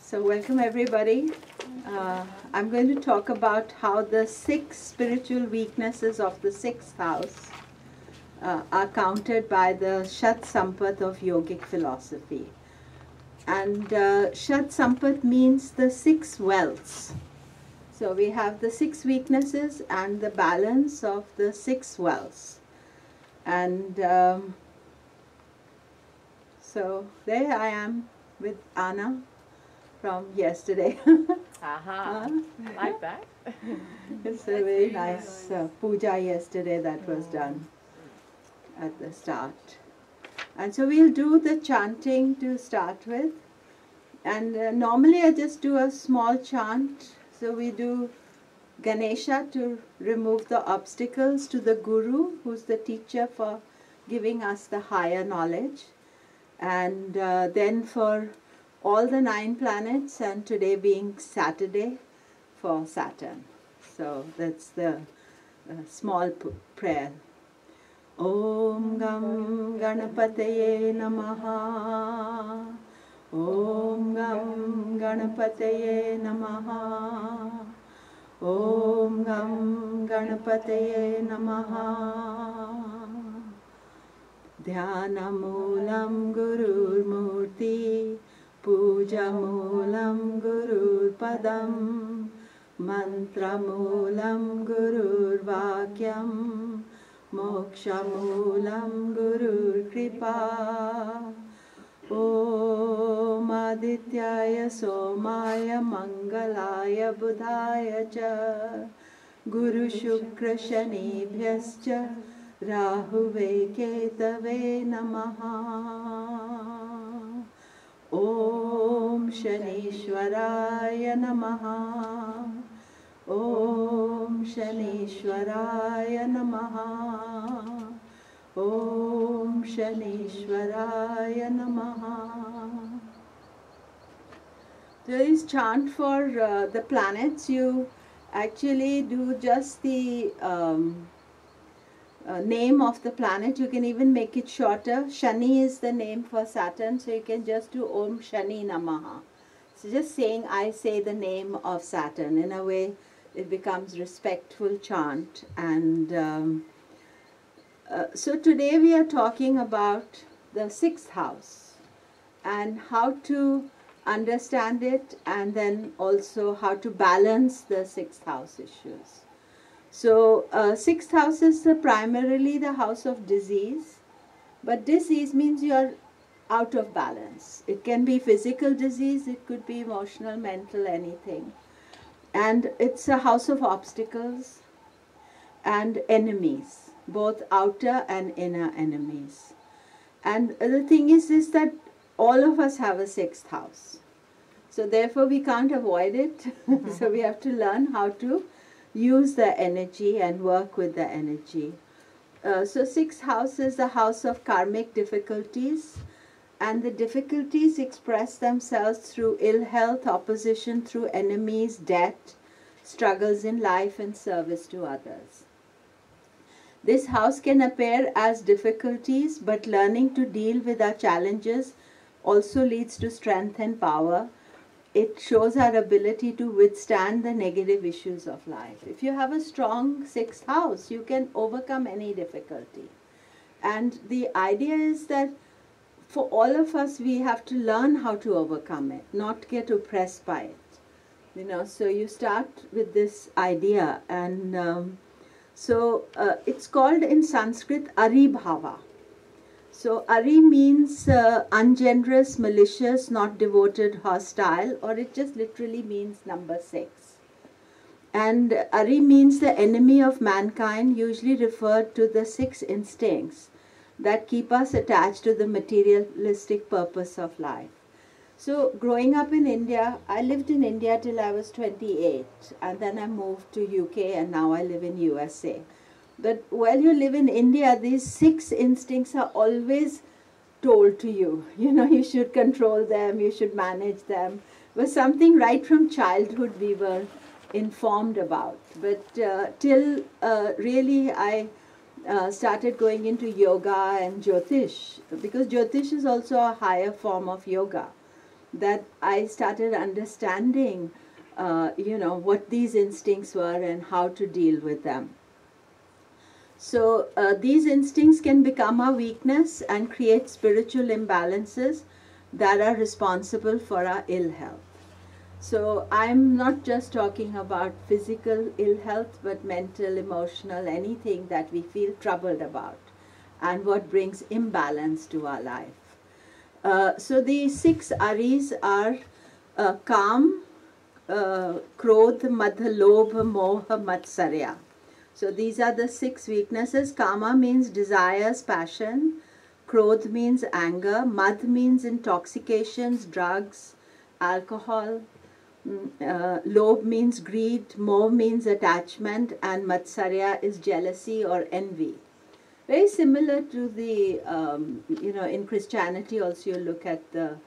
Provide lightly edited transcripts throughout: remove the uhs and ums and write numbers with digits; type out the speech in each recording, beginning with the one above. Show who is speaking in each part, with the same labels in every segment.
Speaker 1: So welcome everybody. I'm going to talk about how the 6 spiritual weaknesses of the 6th house are countered by the Shad Sampat of Yogic philosophy. And Shad Sampat means the 6 wealths. So we have the 6 weaknesses and the balance of the 6 wealths. And so there I am with Anna from yesterday.
Speaker 2: Aha, like that.
Speaker 1: It's a very nice puja yesterday that was done at the start. And so we'll do the chanting to start with. And normally I just do a small chant. So we do Ganesha to remove the obstacles to the Guru, who's the teacher for giving us the higher knowledge. And then for all the 9 planets, and today being Saturday, for Saturn. So that's the small prayer. Om Gam Ganapataye Namaha. Om Gam Ganapataye Namaha. Om Gam Ganapataye Namaha. Dhyanamulam Gurur Murti. Pujamulam Gurur Padam. Mantramulam Gurur Vakyam. Mokshamulam Gurur Kripa. Om Adityaya Somaya Mangalaya Budhaya Cha. Guru Shukra Shanibhyascha. Rahuve Ketave Namaha. Om Shanishwaraya Namaha. Om Shanishwaraya Namaha. Om Shanishwaraya Namaha. There is chant for the planets. You actually do just the name of the planet. You can even make it shorter. Shani is the name for Saturn, so you can just do Om Shani Namaha. So just saying, I say the name of Saturn. In a way, it becomes respectful chant. And so today we are talking about the 6th house and how to understand it, and then also how to balance the 6th house issues. So 6th house is primarily the house of disease, but disease means you are out of balance. It can be physical disease, it could be emotional, mental, anything. And it's a house of obstacles and enemies, both outer and inner enemies. And the thing is that all of us have a 6th house. So therefore we can't avoid it. So we have to learn how to use the energy and work with the energy. So 6th house is the house of karmic difficulties, and the difficulties express themselves through ill health, opposition through enemies, debt, struggles in life, and service to others. This house can appear as difficulties, but learning to deal with our challenges also leads to strength and power. It shows our ability to withstand the negative issues of life. If you have a strong 6th house, you can overcome any difficulty. And the idea is that for all of us, we have to learn how to overcome it, not get oppressed by it. You know, so you start with this idea, and it's called in Sanskrit Ari Bhava. So Ari means ungenerous, malicious, not devoted, hostile, or it just literally means number 6. And Ari means the enemy of mankind, usually referred to the 6 instincts that keep us attached to the materialistic purpose of life. So growing up in India, I lived in India till I was 28, and then I moved to UK, and now I live in USA. But while you live in India, these 6 instincts are always told to you. You know, you should control them, you should manage them. It was something right from childhood we were informed about. But till really I started going into yoga and Jyotish, because Jyotish is also a higher form of yoga. that I started understanding, what these instincts were and how to deal with them. So these instincts can become our weakness and create spiritual imbalances that are responsible for our ill health. So I'm not just talking about physical ill health, but mental, emotional, anything that we feel troubled about and what brings imbalance to our life. So the 6 aris are Kam, Krodh, Madh, Lobh, Moh, Matsarya. So these are the 6 weaknesses. Kama means desires, passion. Krodh means anger. Madh means intoxications, drugs, alcohol. Lobh means greed. Moh means attachment. And Matsarya is jealousy or envy. Very similar to the, in Christianity also you look at the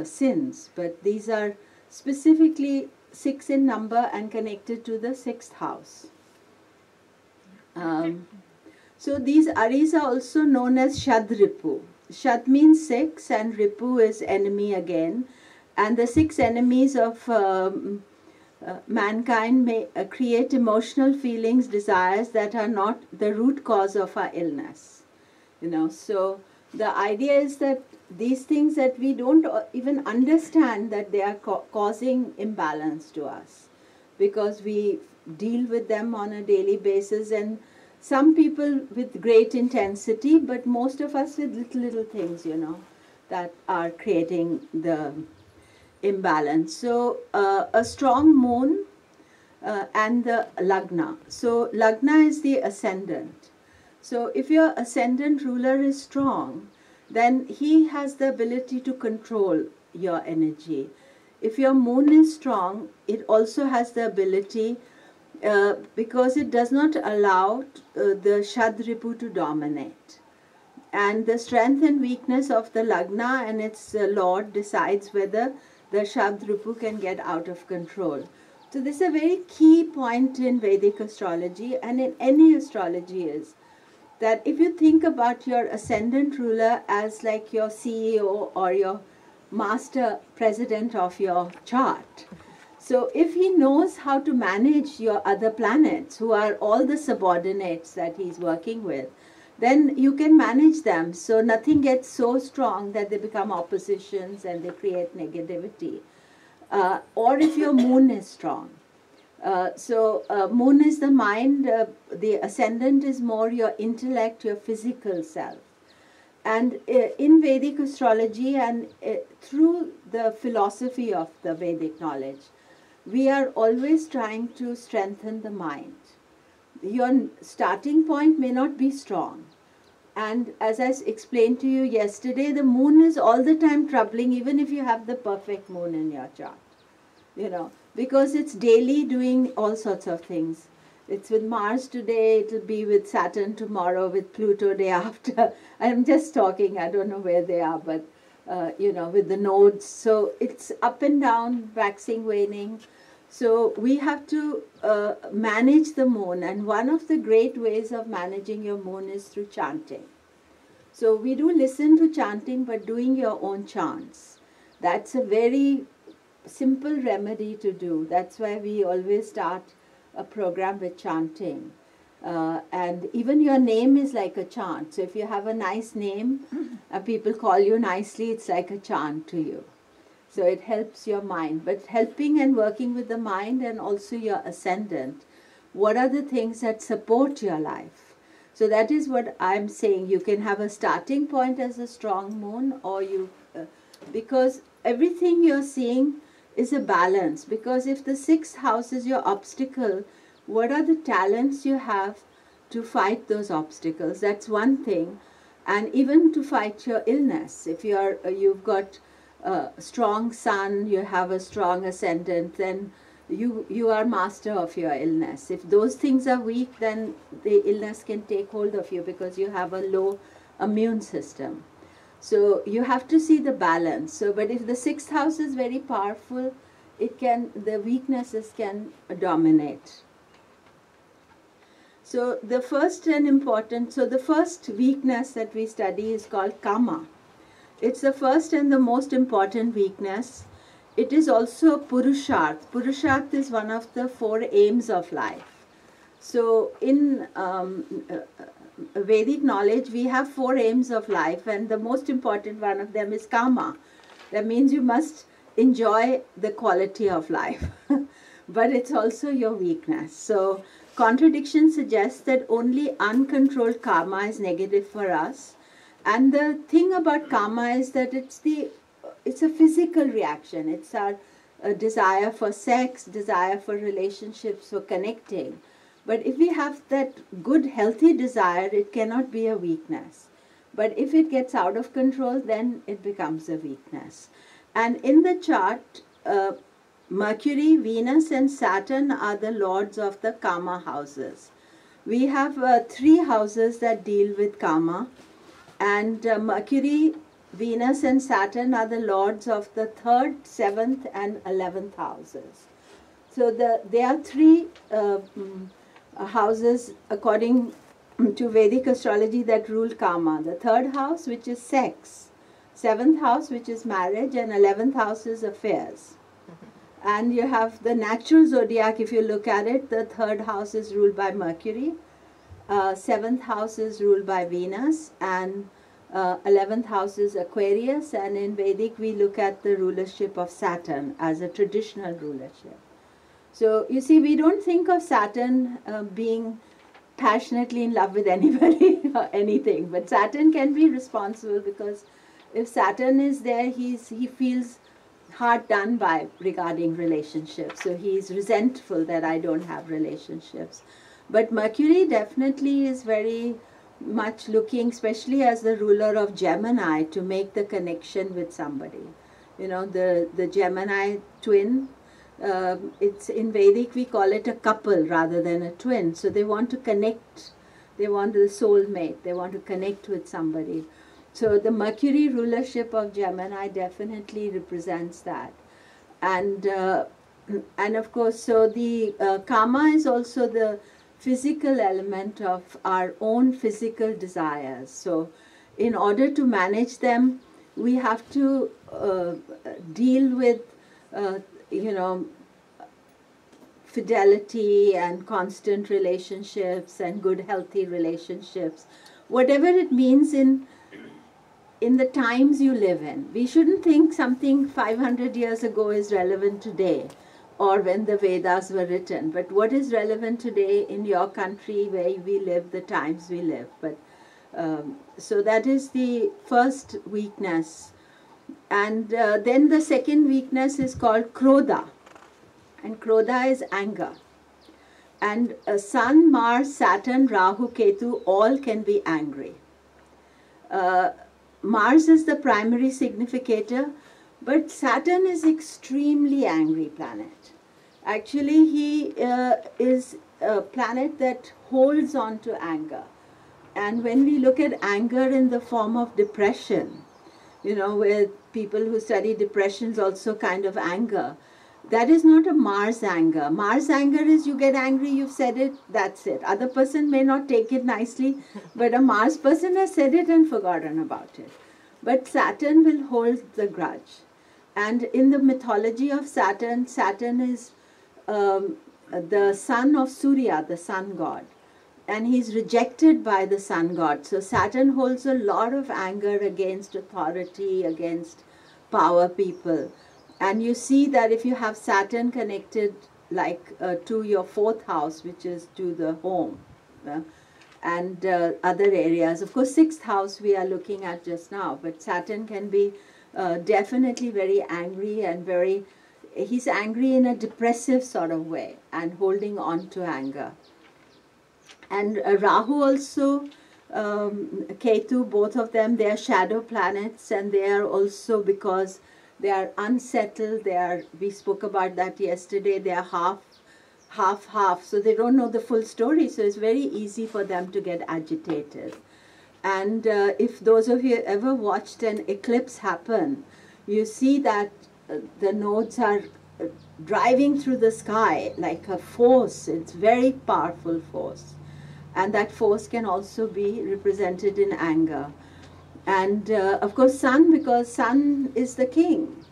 Speaker 1: sins. But these are specifically 6 in number and connected to the 6th house. So these aris are also known as Shad Ripu. Shad means 6 and Ripu is enemy again. And the 6 enemies of mankind may create emotional feelings, desires that are not the root cause of our illness. So the idea is that these things that we don't even understand that they are causing imbalance to us, because we deal with them on a daily basis, and some people with great intensity, but most of us with little things, that are creating the imbalance. So a strong moon and the lagna. So lagna is the ascendant. So if your ascendant ruler is strong, then he has the ability to control your energy. If your moon is strong, it also has the ability, because it does not allow the Shad Ripu to dominate. And the strength and weakness of the Lagna and its Lord decides whether the Shad Ripu can get out of control. So this is a very key point in Vedic astrology and in any astrology, is that if you think about your ascendant ruler as like your CEO or your master president of your chart, so if he knows how to manage your other planets, who are all the subordinates that he's working with, then you can manage them. So nothing gets so strong that they become oppositions and they create negativity. Or if your moon is strong. Moon is the mind, the ascendant is more your intellect, your physical self. And in Vedic astrology and through the philosophy of the Vedic knowledge, we are always trying to strengthen the mind. Your starting point may not be strong. And as I explained to you yesterday, the moon is all the time troubling, even if you have the perfect moon in your chart. Because it's daily doing all sorts of things. It's with Mars today, it'll be with Saturn tomorrow, with Pluto day after. I'm just talking, I don't know where they are, but with the nodes. So it's up and down, waxing, waning. So we have to manage the moon, and one of the great ways of managing your moon is through chanting. So we do listen to chanting, but doing your own chants. That's a very simple remedy to do. That's why we always start a program with chanting. And even your name is like a chant. So if you have a nice name, people call you nicely, it's like a chant to you. So it helps your mind. But helping and working with the mind and also your ascendant, what are the things that support your life? So that is what I'm saying. You can have a starting point as a strong moon, or because everything you're seeing is a balance. Because if the 6th house is your obstacle, what are the talents you have to fight those obstacles? That's one thing. And even to fight your illness. If you've got a strong sun, you have a strong ascendant, then you are master of your illness. If those things are weak, then the illness can take hold of you because you have a low immune system. So you have to see the balance. So, but if the 6th house is very powerful, the weaknesses can dominate. So the first weakness that we study is called Kama. It's the first and the most important weakness. It is also Purusharth. Purusharth is one of the 4 aims of life. So in Vedic knowledge, we have 4 aims of life, and the most important one of them is Kama. That means you must enjoy the quality of life. But it's also your weakness. So contradiction suggests that only uncontrolled karma is negative for us. And the thing about karma is that it's a physical reaction. It's our desire for sex, desire for relationships, for connecting. But if we have that good, healthy desire, it cannot be a weakness. But if it gets out of control, then it becomes a weakness. And in the chart, Mercury, Venus and Saturn are the lords of the Kama houses. We have 3 houses that deal with Kama. And Mercury, Venus and Saturn are the lords of the 3rd, 7th and 11th houses. So there are 3 houses according to Vedic astrology that rule Kama. The 3rd house, which is sex, 7th house, which is marriage, and 11th house is affairs. And you have the natural zodiac. If you look at it, the 3rd house is ruled by Mercury, 7th house is ruled by Venus, and 11th house is Aquarius. And in Vedic we look at the rulership of Saturn as a traditional rulership. So you see, we don't think of Saturn being passionately in love with anybody or anything, but Saturn can be responsible, because if Saturn is there, he feels hard done by regarding relationships. So he is resentful that I don't have relationships. But Mercury definitely is very much looking, especially as the ruler of Gemini, to make the connection with somebody. You know, the Gemini twin, it's in Vedic we call it a couple rather than a twin. So they want to connect, they want the soulmate, they want to connect with somebody. So the Mercury rulership of Gemini definitely represents that. And of course, so the Kama is also the physical element of our own physical desires. So in order to manage them, we have to deal with, you know, fidelity and constant relationships and good, healthy relationships, whatever it means in the times you live in. We shouldn't think something 500 years ago is relevant today, or when the Vedas were written, but what is relevant today in your country, where we live, the times we live. But so that is the first weakness. And then the second weakness is called Krodha. And Krodha is anger. And Sun, Mars, Saturn, Rahu, Ketu, all can be angry. Mars is the primary significator, but Saturn is extremely angry planet. Actually, he is a planet that holds on to anger. And when we look at anger in the form of depression, you know, where people who study depression is also kind of anger, that is not a Mars anger. Mars anger is you get angry, you've said it, that's it. Other person may not take it nicely, but a Mars person has said it and forgotten about it. But Saturn will hold the grudge. And in the mythology of Saturn, Saturn is the son of Surya, the sun god. And he's rejected by the sun god. So Saturn holds a lot of anger against authority, against power people. And you see that if you have Saturn connected like to your 4th house, which is to the home, and other areas. Of course, 6th house we are looking at just now, but Saturn can be definitely very angry and he's angry in a depressive sort of way and holding on to anger. And Rahu also, Ketu, both of them, they are shadow planets, and they are also, because they are unsettled, we spoke about that yesterday, they are half, so they don't know the full story, so it's very easy for them to get agitated. And if those of you ever watched an eclipse happen, you see that the nodes are driving through the sky like a force. It's very powerful force. And that force can also be represented in anger. And of course sun, because sun is the king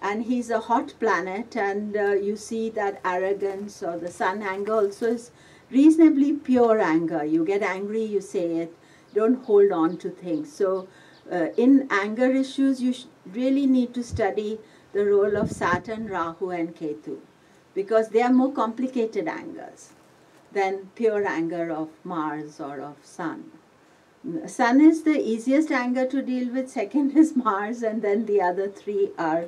Speaker 1: and he's a hot planet, and you see that arrogance or the sun anger also is reasonably pure anger. You get angry, you say it, don't hold on to things. So in anger issues, you really need to study the role of Saturn, Rahu and Ketu, because they are more complicated angers than pure anger of Mars or of Sun. Sun is the easiest anger to deal with, second is Mars, and then the other three are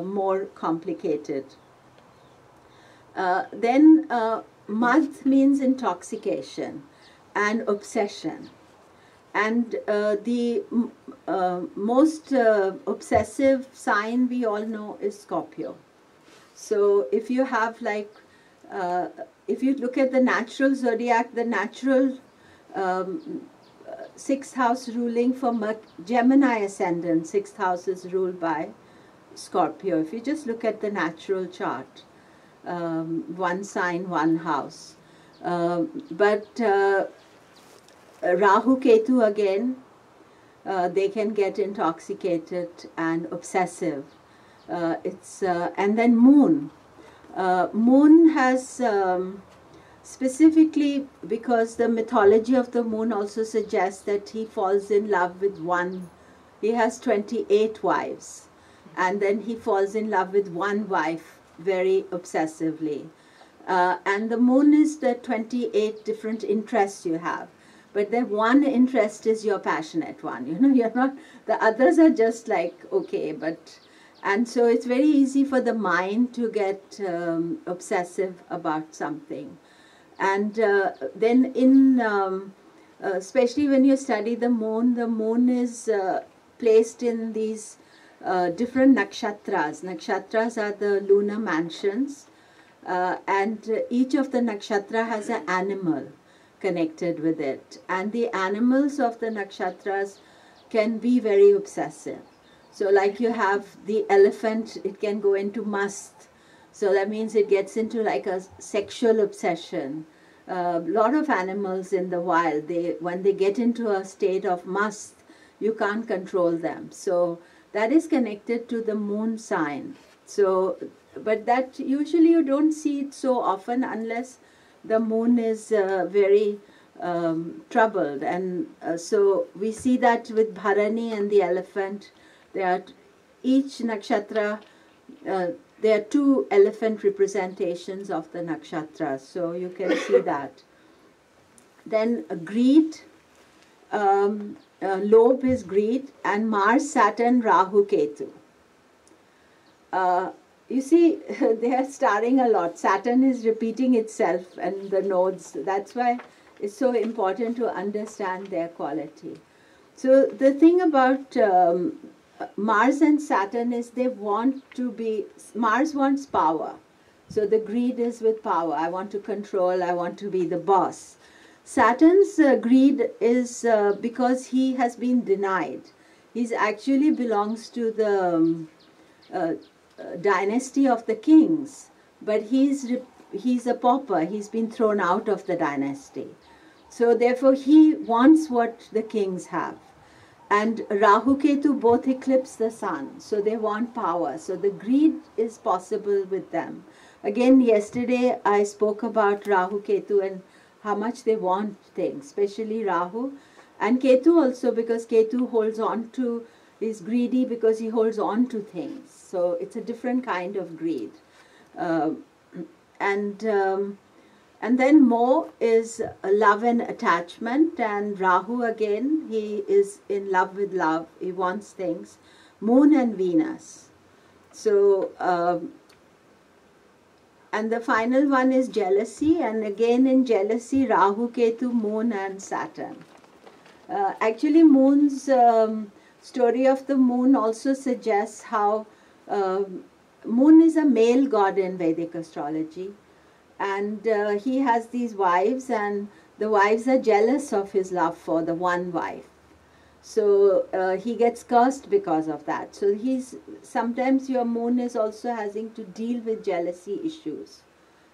Speaker 1: more complicated. Then Mad means intoxication and obsession. And the most obsessive sign we all know is Scorpio. So if you have like, if you look at the natural zodiac, the natural sixth house ruling for Gemini ascendant, sixth house is ruled by Scorpio. If you just look at the natural chart, one sign, one house. But Rahu, Ketu again, they can get intoxicated and obsessive. And then Moon. Moon has specifically, because the mythology of the Moon also suggests that he falls in love with one. He has 28 wives, and then he falls in love with one wife very obsessively. And the Moon is the 28 different interests you have. But the one interest is your passionate one. You know, you're not, the others are just like, okay, but, and so it's very easy for the mind to get obsessive about something. And then in, especially when you study the Moon is placed in these different nakshatras. Nakshatras are the lunar mansions, and each of the nakshatra has an animal connected with it, and the animals of the nakshatras can be very obsessive. So like you have the elephant, it can go into mast, so that means it gets into like a sexual obsession. A lot of animals in the wild, when they get into a state of mast, you can't control them. So that is connected to the Moon sign. So, but that usually you don't see it so often unless the Moon is very troubled. And so we see that with Bharani and the elephant. There are each nakshatra, there are two elephant representations of the nakshatras. So you can see that. Then greed, Lobe is greed, and Mars, Saturn, Rahu, Ketu. You see, they are starring a lot. Saturn is repeating itself and the nodes. That's why it's so important to understand their quality. So the thing about Mars and Saturn is they want to be, Mars wants power. So the greed is with power. I want to control, I want to be the boss. Saturn's greed is because he has been denied. He actually belongs to the dynasty of the kings, but he's a pauper. He's been thrown out of the dynasty. So therefore he wants what the kings have. And Rahu Ketu both eclipse the sun, so they want power. So the greed is possible with them. Again, yesterday I spoke about Rahu Ketu and how much they want things, especially Rahu. And Ketu also, because Ketu holds on to, is greedy because he holds on to things. So it's a different kind of greed. And then Mo is love and attachment, and Rahu again, he is in love with love, he wants things. Moon and Venus. So, and the final one is jealousy, and again in jealousy, Rahu, Ketu, Moon and Saturn. Actually, Moon's story of the Moon also suggests how Moon is a male god in Vedic astrology. And he has these wives, and the wives are jealous of his love for the one wife. So he gets cursed because of that. So sometimes your Moon is also having to deal with jealousy issues.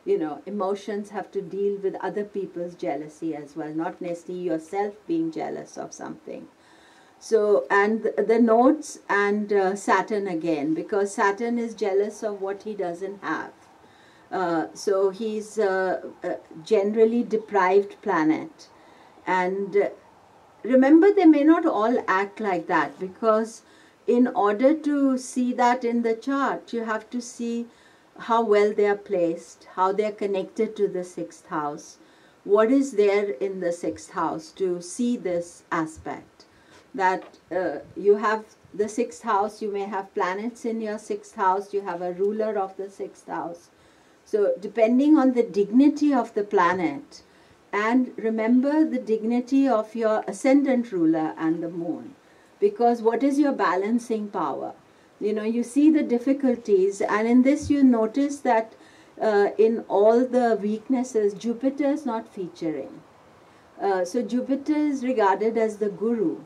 Speaker 1: You know, emotions have to deal with other people's jealousy as well, not necessarily yourself being jealous of something. So, and the nodes and Saturn again, because Saturn is jealous of what he doesn't have. So he's a generally deprived planet. And remember, they may not all act like that, because in order to see that in the chart, you have to see how well they are placed, how they are connected to the 6th house, what is there in the 6th house to see this aspect. That you have the 6th house, you may have planets in your 6th house, you have a ruler of the 6th house. So depending on the dignity of the planet, and remember the dignity of your ascendant ruler and the moon, because what is your balancing power? You know, you see the difficulties, and in this you notice that in all the weaknesses, Jupiter is not featuring. So Jupiter is regarded as the guru.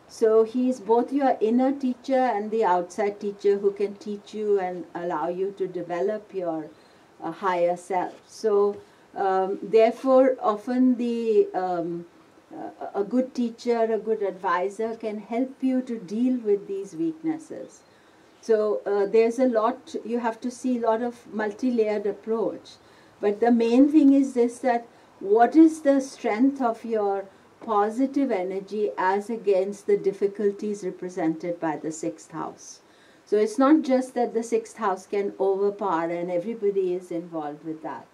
Speaker 1: So he is both your inner teacher and the outside teacher who can teach you and allow you to develop your higher self. So therefore, often a good teacher, a good advisor can help you to deal with these weaknesses. So there's a lot, you have to see a lot of multi-layered approach. But the main thing is this, that what is the strength of your positive energy as against the difficulties represented by the 6th house. So it's not just that the 6th house can overpower and everybody is involved with that.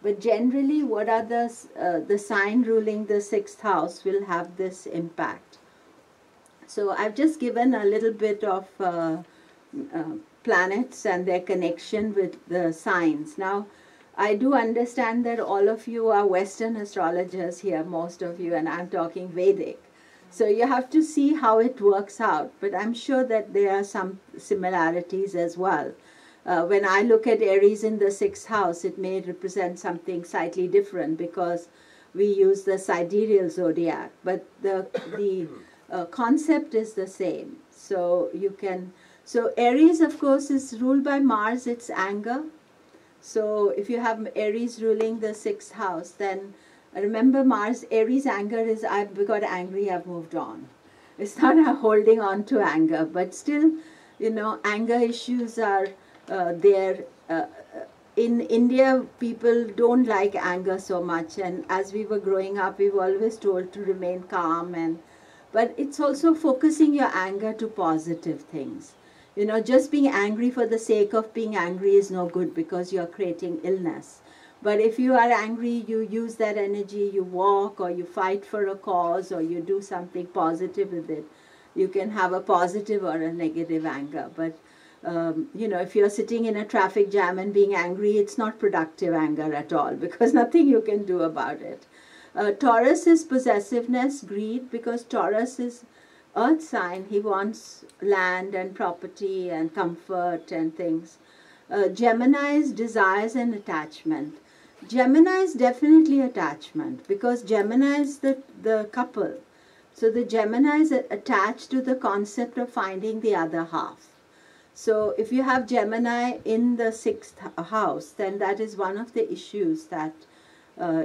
Speaker 1: But generally, what are the sign ruling the 6th house will have this impact. So I've just given a little bit of planets and their connection with the signs. Now, I do understand that all of you are Western astrologers here, most of you, and I'm talking Vedic. So you have to see how it works out, but I'm sure that there are some similarities as well. When I look at Aries in the 6th house, it may represent something slightly different because we use the sidereal zodiac, but the concept is the same. So you can, so Aries of course is ruled by Mars, it's anger. So if you have Aries ruling the 6th house, then remember Mars, Aries anger is I've got angry, I've moved on. It's not a holding on to anger, but still, you know, anger issues are there. In India, people don't like anger so much, and as we were growing up, we were always told to remain calm, but it's also focusing your anger to positive things. You know, just being angry for the sake of being angry is no good because you're creating illness. But if you are angry, you use that energy, you walk or you fight for a cause or you do something positive with it. You can have a positive or a negative anger. But, you know, if you're sitting in a traffic jam and being angry, it's not productive anger at all because nothing you can do about it. Taurus is possessiveness, greed, because Taurus is earth sign. He wants land and property and comfort and things. Gemini is desires and attachment. Gemini is definitely attachment because Gemini is the couple. So the Gemini is attached to the concept of finding the other half. So if you have Gemini in the 6th house, then that is one of the issues that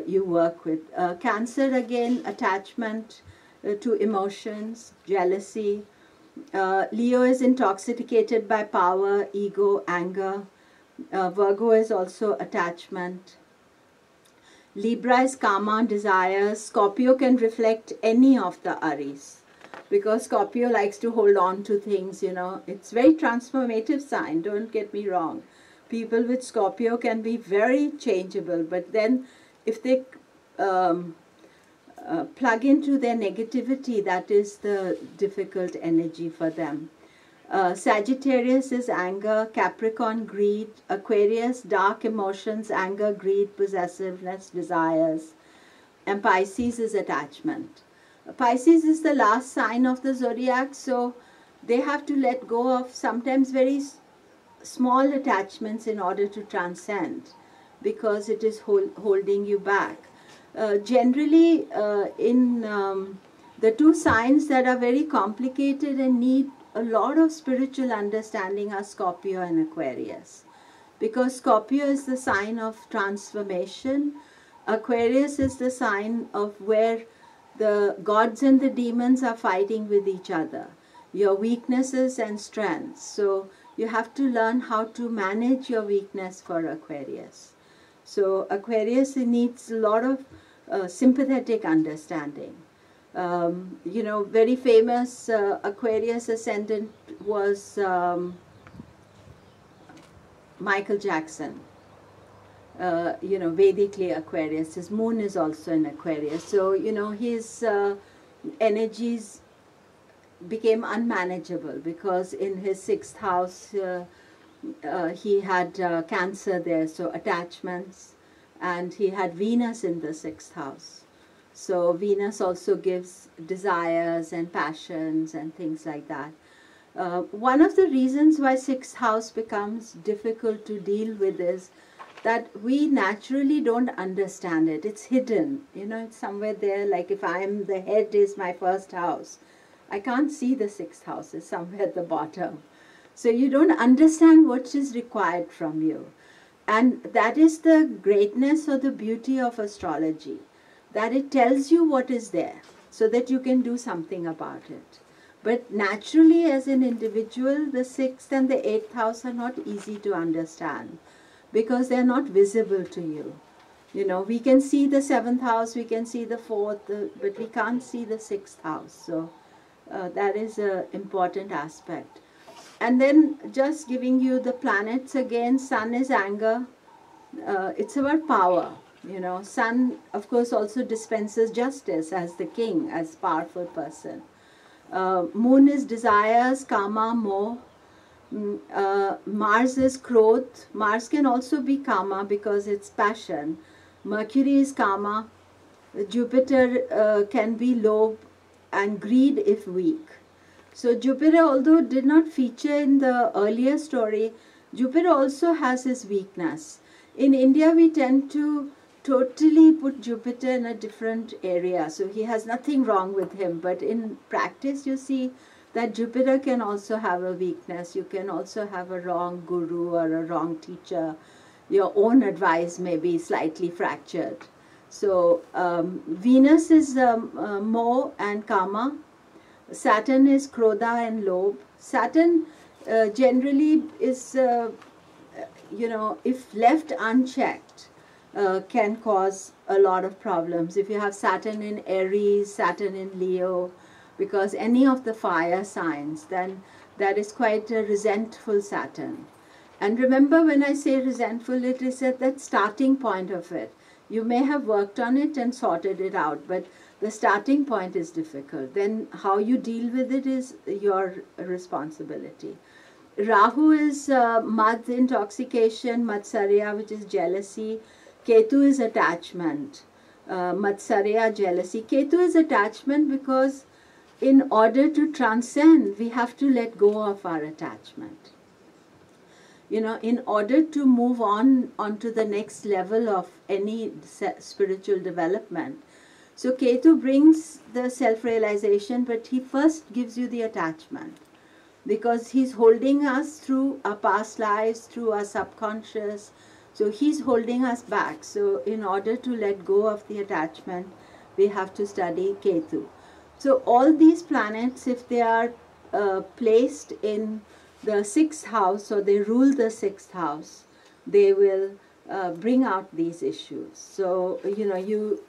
Speaker 1: you work with. Cancer again, attachment to emotions, jealousy. Leo is intoxicated by power, ego, anger. Virgo is also attachment. Libra is karma, desires. Scorpio can reflect any of the Aries because Scorpio likes to hold on to things, you know. It's very transformative sign, don't get me wrong. People with Scorpio can be very changeable, but then if they plug into their negativity, that is the difficult energy for them. Sagittarius is anger, Capricorn greed, Aquarius dark emotions, anger, greed, possessiveness, desires, and Pisces is attachment. Pisces is the last sign of the zodiac, so they have to let go of sometimes very small attachments in order to transcend because it is holding you back. Generally, in the two signs that are very complicated and need a lot of spiritual understanding are Scorpio and Aquarius. Because Scorpio is the sign of transformation, Aquarius is the sign of where the gods and the demons are fighting with each other, your weaknesses and strengths. So you have to learn how to manage your weakness for Aquarius. So Aquarius needs a lot of sympathetic understanding. You know, very famous Aquarius ascendant was Michael Jackson. You know, Vedically Aquarius. His moon is also in Aquarius. So, you know, his energies became unmanageable because in his 6th house he had Cancer there, so attachments, and he had Venus in the 6th house. So Venus also gives desires and passions and things like that. One of the reasons why 6th house becomes difficult to deal with is that we naturally don't understand it. It's hidden, you know, it's somewhere there. Like if I'm the head is my 1st house, I can't see the 6th house, it's somewhere at the bottom. So you don't understand what is required from you. And that is the greatness or the beauty of astrology, that it tells you what is there so that you can do something about it. But naturally, as an individual, the 6th and the 8th house are not easy to understand because they are not visible to you. You know, we can see the 7th house, we can see the 4th, but we can't see the 6th house. So that is an important aspect. And then just giving you the planets again, Sun is anger. It's about power. You know, Sun, of course, also dispenses justice as the king, as powerful person. Moon is desires, karma, more. Mars is Krodh. Mars can also be karma because it's passion. Mercury is karma. Jupiter can be lobh and greed if weak. So Jupiter, although did not feature in the earlier story, Jupiter also has his weakness. In India, we tend to totally put Jupiter in a different area. So he has nothing wrong with him. But in practice, you see that Jupiter can also have a weakness. You can also have a wrong guru or a wrong teacher. Your own advice may be slightly fractured. So Venus is Moh and Kama. Saturn is Krodha and Lobh. Saturn generally is, you know, if left unchecked, can cause a lot of problems. If you have Saturn in Aries, Saturn in Leo, because any of the fire signs, then that is quite a resentful Saturn. And remember, when I say resentful, it is at that starting point of it. You may have worked on it and sorted it out, but the starting point is difficult. Then how you deal with it is your responsibility. Rahu is Mad, intoxication, Matsarya, which is jealousy. Ketu is attachment. Matsarya, jealousy. Ketu is attachment because in order to transcend, we have to let go of our attachment. You know, in order to move on onto the next level of any spiritual development. So Ketu brings the self-realization, but he first gives you the attachment because he's holding us through our past lives, through our subconscious. So he's holding us back. So in order to let go of the attachment, we have to study Ketu. So all these planets, if they are placed in the 6th house, or they rule the 6th house, they will bring out these issues. So, you know, you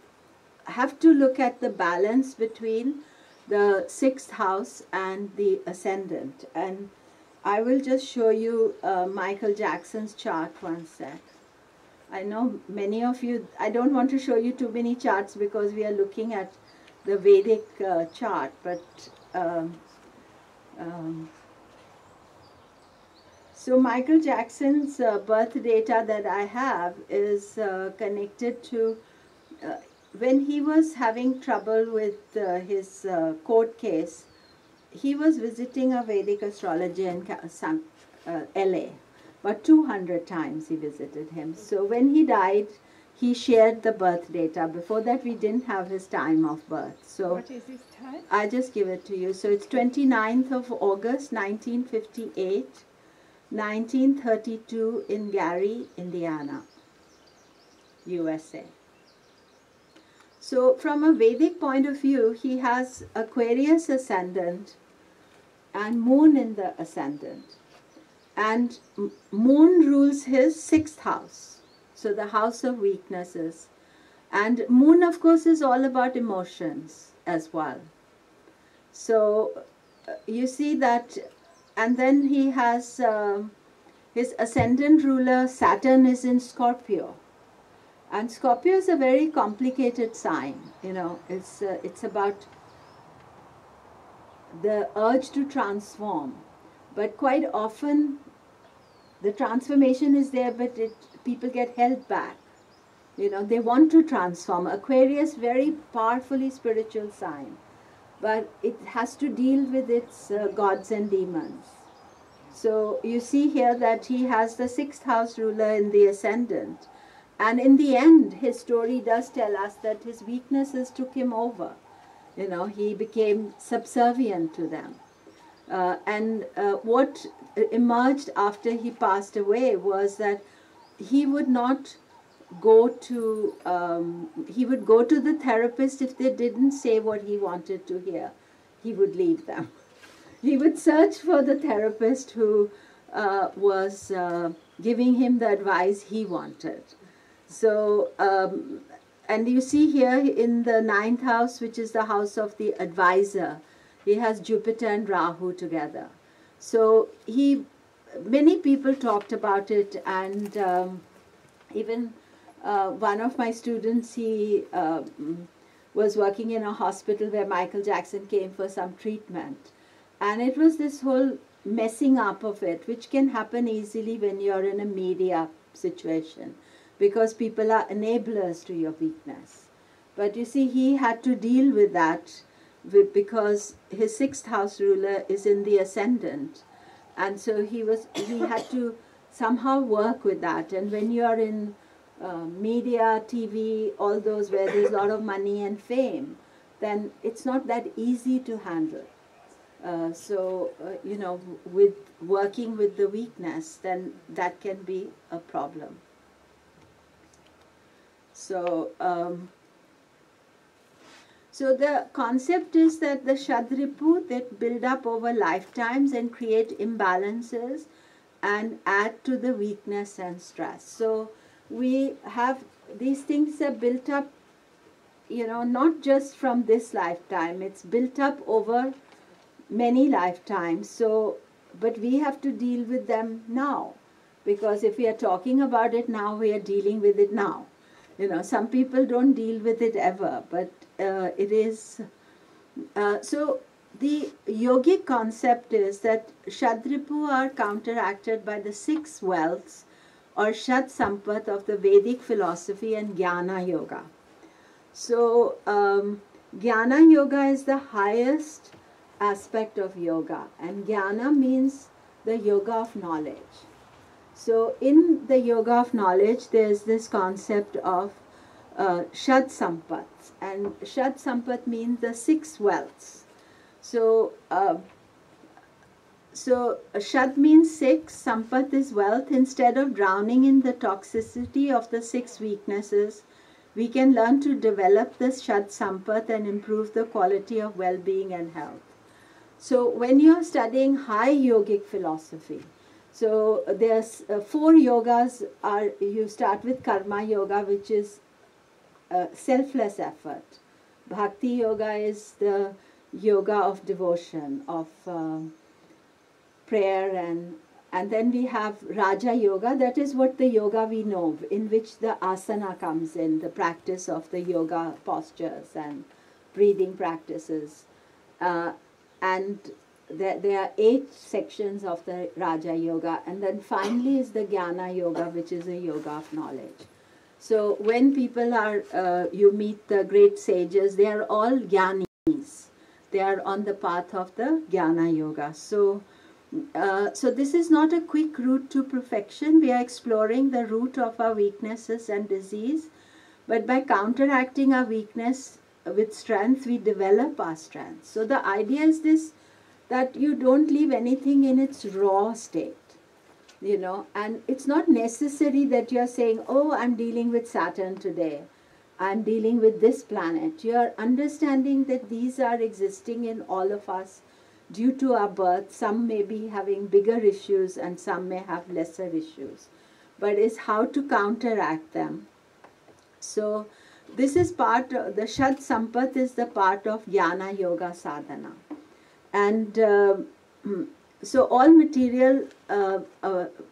Speaker 1: have to look at the balance between the 6th house and the ascendant. And I will just show you Michael Jackson's chart one sec. I know many of you, I don't want to show you too many charts because we are looking at the Vedic chart, but so Michael Jackson's birth data that I have is connected to when he was having trouble with his court case. He was visiting a Vedic astrologer in LA, but 200 times he visited him. So when he died, he shared the birth data. Before that, we didn't have his time of birth. So
Speaker 2: What is his time?
Speaker 1: I just give it to you. So it's 29th of August, 1958. 1932 in Gary, Indiana, USA. So from a Vedic point of view, he has Aquarius ascendant and moon in the ascendant. And moon rules his 6th house, so the house of weaknesses. And moon, of course, is all about emotions as well. So you see that, and then he has his ascendant ruler, Saturn, is in Scorpio. And Scorpio is a very complicated sign, you know, it's about the urge to transform. But quite often the transformation is there, but people get held back. You know, they want to transform. Aquarius, very powerfully spiritual sign, but it has to deal with its gods and demons. So you see here that he has the 6th house ruler in the ascendant. And in the end, his story does tell us that his weaknesses took him over. You know, he became subservient to them. What emerged after he passed away was that he would not go to, he would go to the therapist if they didn't say what he wanted to hear. He would leave them. He would search for the therapist who was giving him the advice he wanted. So, and you see here in the 9th house, which is the house of the advisor, he has Jupiter and Rahu together. So many people talked about it, and even one of my students, he was working in a hospital where Michael Jackson came for some treatment. And it was this whole messing up of it, which can happen easily when you're in a media situation, because people are enablers to your weakness. But you see, he had to deal with that because his 6th house ruler is in the ascendant. And so he had to somehow work with that. And when you're in media, TV, all those where there's a lot of money and fame, then it's not that easy to handle. You know, with working with the weakness, then that can be a problem. So, so the concept is that the Shadripu that build up over lifetimes and create imbalances and add to the weakness and stress. So we have, these things are built up, you know, not just from this lifetime, it's built up over many lifetimes. So, but we have to deal with them now, because if we are talking about it now, we are dealing with it now. You know, some people don't deal with it ever, but it is, so the yogic concept is that Shadripu are counteracted by the 6 wealths or Shad Sampat of the Vedic philosophy and Jnana Yoga. So Jnana Yoga is the highest aspect of yoga, and Jnana means the yoga of knowledge. So in the yoga of knowledge, there's this concept of Shad Sampat, and Shad Sampat means the 6 wealths. So, Shad means 6, Sampat is wealth. Instead of drowning in the toxicity of the 6 weaknesses, we can learn to develop this Shad Sampat and improve the quality of well-being and health. So when you're studying high yogic philosophy, so there's 4 yogas. You start with Karma Yoga, which is selfless effort. Bhakti Yoga is the yoga of devotion, of prayer, and then we have Raja Yoga. That is what the yoga we know, in which the asana comes in, the practice of the yoga postures and breathing practices. And there are 8 sections of the Raja Yoga, and then finally is the Jnana Yoga, which is a yoga of knowledge. So when people are, you meet the great sages, they are all Jnanis. They are on the path of the Jnana Yoga. So, so this is not a quick route to perfection. We are exploring the root of our weaknesses and disease, but by counteracting our weakness with strength, we develop our strength. So the idea is this, that you don't leave anything in its raw state, you know, and it's not necessary that you're saying, oh, I'm dealing with Saturn today. I'm dealing with this planet. You're understanding that these are existing in all of us due to our birth. Some may be having bigger issues and some may have lesser issues. But it's how to counteract them. So this is part of, the Shad Sampat is the part of Jnana Yoga Sadhana. And so all material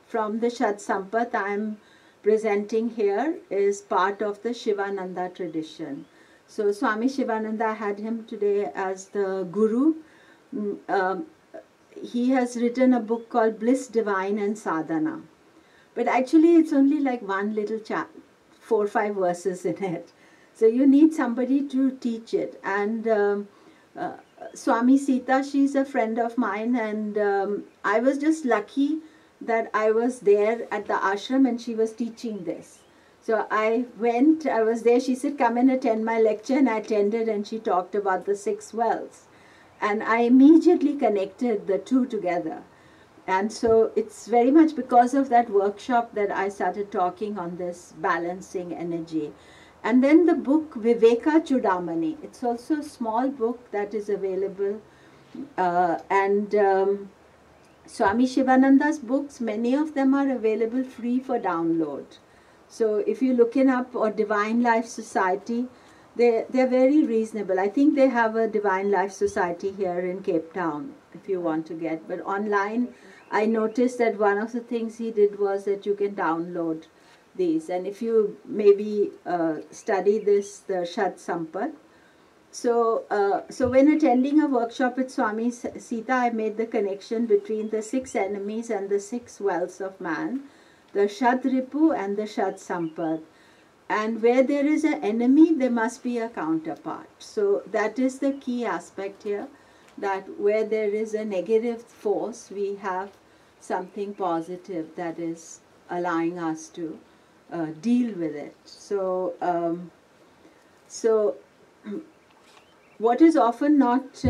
Speaker 1: from the Shad Sampat I am presenting here is part of the Shivananda tradition. So Swami Shivananda, had him today as the Guru. He has written a book called Bliss Divine and Sadhana. But actually it's only like one little 4 or 5 verses in it. So you need somebody to teach it. And Swami Sita, she's a friend of mine, and I was just lucky that I was there at the ashram and she was teaching this. So I went, I was there, she said, come and attend my lecture, and I attended, and she talked about the 6 wells. And I immediately connected the two together. And so it's very much because of that workshop that I started talking on this balancing energy. And then the book Viveka Chudamani, it's also a small book that is available. Swami Shivananda's books, many of them are available free for download. So if you look it up, or Divine Life Society, they're very reasonable. I think they have a Divine Life Society here in Cape Town if you want to get. But online, I noticed that one of the things he did was that you can download these. And if you maybe study this, the Shad Sampat. So when attending a workshop with Swami Sita, I made the connection between the 6 enemies and the 6 wells of man, the Shad Ripu and the Shad Sampat. And where there is an enemy, there must be a counterpart. So that is the key aspect here, that where there is a negative force, we have something positive that is allowing us to deal with it. So, what is often not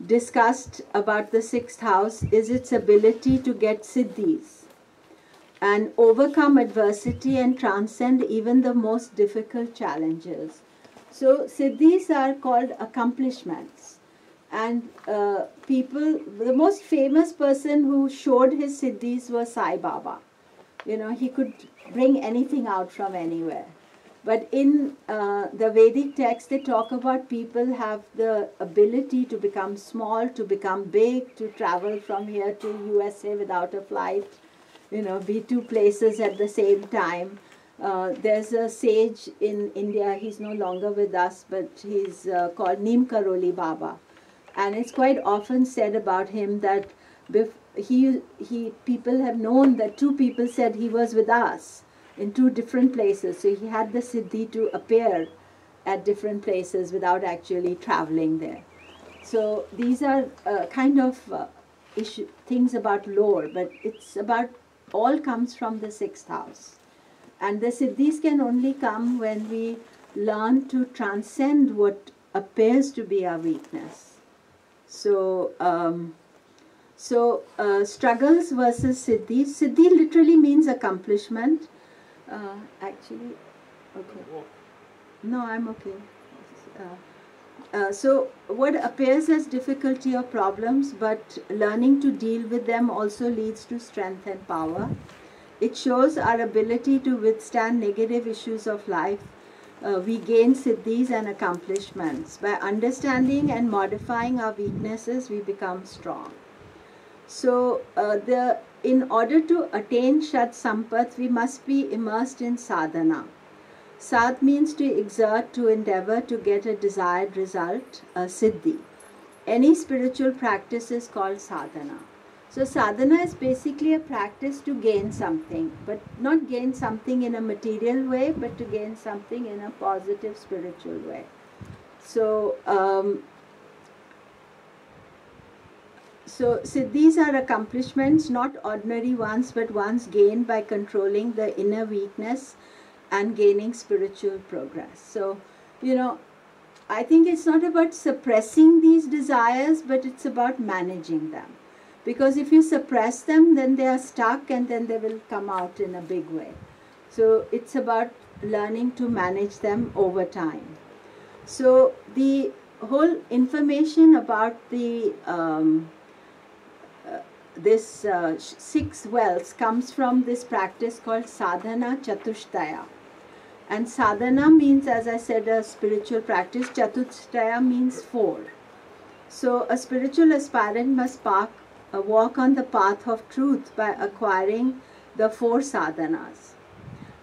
Speaker 1: discussed about the 6th house is its ability to get siddhis and overcome adversity and transcend even the most difficult challenges. So siddhis are called accomplishments. And the most famous person who showed his siddhis was Sai Baba. You know, he could bring anything out from anywhere. But in the Vedic text, they talk about people have the ability to become small, to become big, to travel from here to USA without a flight, you know, be 2 places at the same time. There's a sage in India, he's no longer with us, but he's called Neem Karoli Baba. And it's quite often said about him that people have known that 2 people said he was with us in 2 different places. So he had the siddhi to appear at different places without actually traveling there. So these are kind of things about lore, but it's about, all comes from the 6th house. And the siddhis can only come when we learn to transcend what appears to be our weakness. So, struggles versus siddhi. Siddhi literally means accomplishment. Actually, okay. No, I'm okay. So what appears as difficulty or problems, but learning to deal with them also leads to strength and power. It shows our ability to withstand negative issues of life. We gain siddhis and accomplishments. By understanding and modifying our weaknesses, we become strong. So in order to attain Shad Sampat, we must be immersed in sadhana. Sadh means to exert, to endeavor to get a desired result, a siddhi. Any spiritual practice is called sadhana. So sadhana is basically a practice to gain something, but not gain something in a material way, but to gain something in a positive spiritual way. So, siddhis are accomplishments, not ordinary ones, but ones gained by controlling the inner weakness and gaining spiritual progress. So, you know, I think it's not about suppressing these desires, but it's about managing them. Because if you suppress them, then they are stuck and then they will come out in a big way. So it's about learning to manage them over time. So the whole information about the six wells comes from this practice called sadhana chatushtaya. And sadhana means, as I said, a spiritual practice. Chatushtaya means four. So a spiritual aspirant must walk on the path of truth by acquiring the four sadhanas.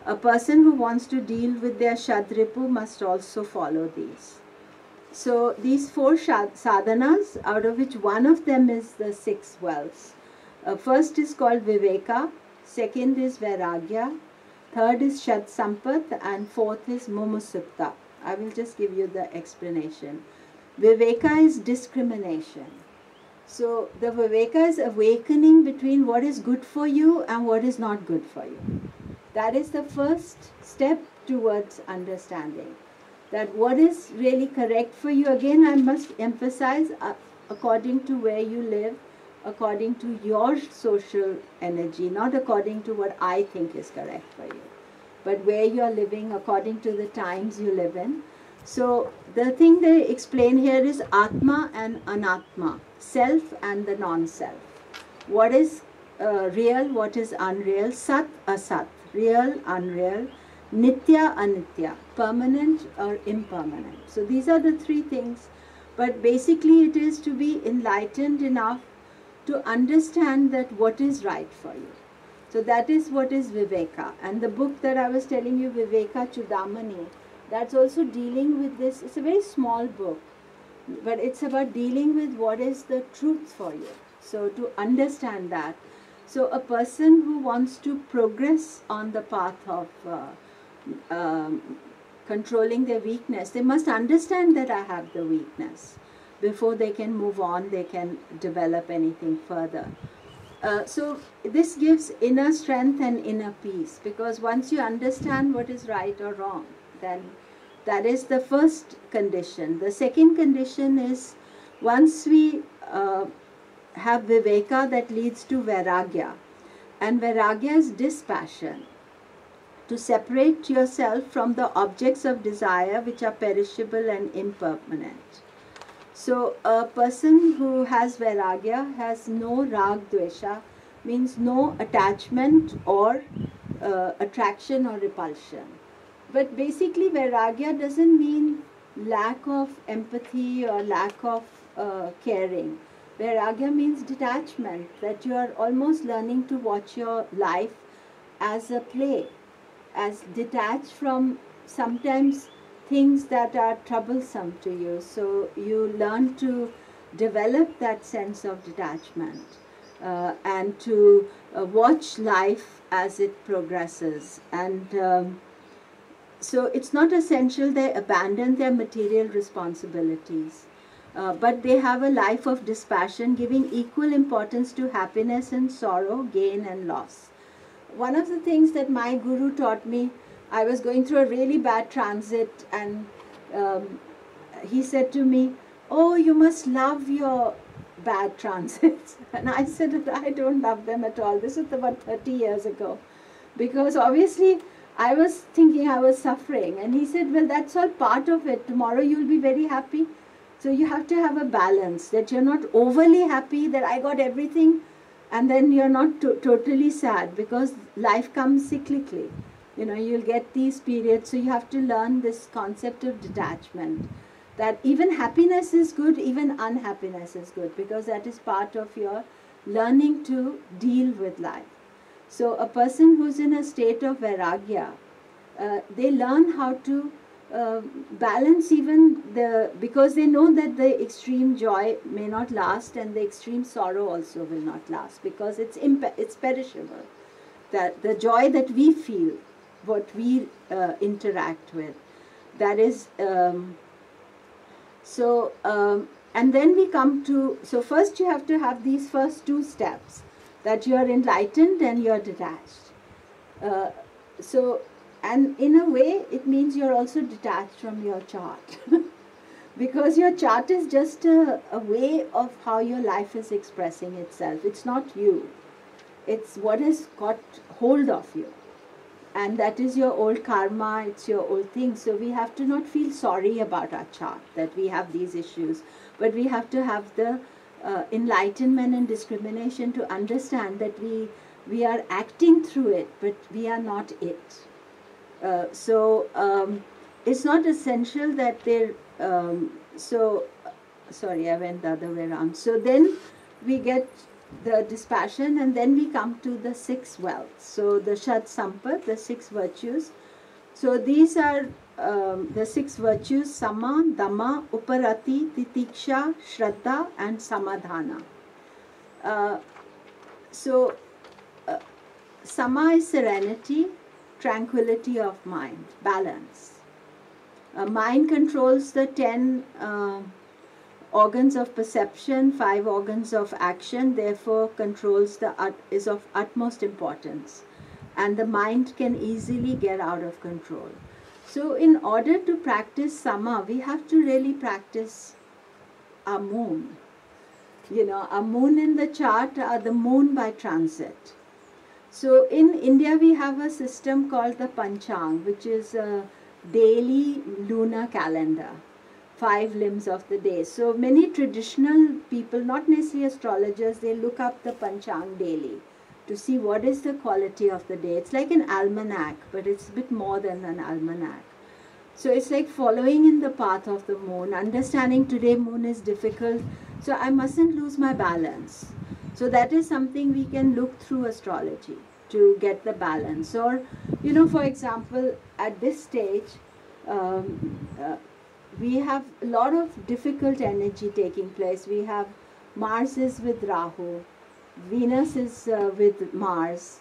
Speaker 1: A person who wants to deal with their shadripu must also follow these. So these four sadhanas, out of which one of them is the six wells. First is called Viveka, second is Vairagya, third is Shad Sampat, and fourth is Mumusutta. I will just give you the explanation. Viveka is discrimination. So the Viveka is awakening between what is good for you and what is not good for you. That is the first step towards understanding that what is really correct for you. Again, I must emphasize, according to where you live, according to your social energy, not according to what I think is correct for you, but where you are living, according to the times you live in. So the thing they explain here is Atma and Anatma, self and the non-self. What is real, what is unreal, Sat, Asat, real, unreal, Nitya, Anitya, permanent or impermanent. So these are the three things, but basically it is to be enlightened enough to understand that what is right for you. So that is what is Viveka. And the book that I was telling you, Viveka Chudamani, that's also dealing with this. It's a very small book, but it's about dealing with what is the truth for you. So to understand that. So a person who wants to progress on the path of controlling their weakness, they must understand that I have the weakness. Before they can move on, they can develop anything further. So this gives inner strength and inner peace, because once you understand what is right or wrong, then that is the first condition. The second condition is, once we have Viveka, that leads to Vairagya. And Vairagya is dispassion. To separate yourself from the objects of desire which are perishable and impermanent. So a person who has Vairagya has no Rag Dvesha, means no attachment or attraction or repulsion. But basically Vairagya doesn't mean lack of empathy or lack of caring. Vairagya means detachment, that you are almost learning to watch your life as a play, as detached from sometimes things that are troublesome to you. So you learn to develop that sense of detachment and to watch life as it progresses. And so it's not essential they abandon their material responsibilities, but they have a life of dispassion, giving equal importance to happiness and sorrow, gain and loss. One of the things that my guru taught me, I was going through a really bad transit, and he said to me, "Oh, you must love your bad transits." And I said that I don't love them at all. This was about 30 years ago. Because obviously I was thinking I was suffering. And he said, well, that's all part of it. Tomorrow you'll be very happy. So you have to have a balance, that you're not overly happy that I got everything, and then you're not totally sad, because life comes cyclically. You know, you'll get these periods. So you have to learn this concept of detachment, that even happiness is good, even unhappiness is good, because that is part of your learning to deal with life. So a person who's in a state of vairagya, they learn how to balance even because they know that the extreme joy may not last, and the extreme sorrow also will not last, because it's perishable. That the joy that we feel, what we interact with, that is and then we come to, so first you have to have these first two steps, that you are enlightened and you are detached. And in a way it means you're also detached from your chart because your chart is just a way of how your life is expressing itself. It's not you. It's what has got hold of you. and that is your old karma, it's your old thing. So we have to not feel sorry about our chart, that we have these issues, but we have to have the enlightenment and discrimination to understand that we are acting through it, but we are not it. It's not essential that they're, sorry, I went the other way around. So then we get the dispassion, and then we come to the 6 wealths. So the Shad Sampat, the 6 virtues. So these are the 6 virtues: Sama, Dama, Uparati, Titiksha, Shraddha, and Samadhana. Sama is serenity, tranquility of mind, balance. Mind controls the 10 organs of perception, 5 organs of action, therefore controls is of utmost importance. And the mind can easily get out of control. So in order to practice Sama, we have to really practice our moon. You know, our moon in the chart are the moon by transit. So in India we have a system called the Panchang, which is a daily lunar calendar, 5 limbs of the day. So many traditional people, not necessarily astrologers, they look up the Panchang daily to see what is the quality of the day. It's like an almanac, but it's a bit more than an almanac. So it's like following in the path of the moon, understanding today moon is difficult, so I mustn't lose my balance. So that is something we can look through astrology to get the balance. Or, you know, for example, at this stage, we have a lot of difficult energy taking place. We have Mars is with Rahu, Venus is with Mars.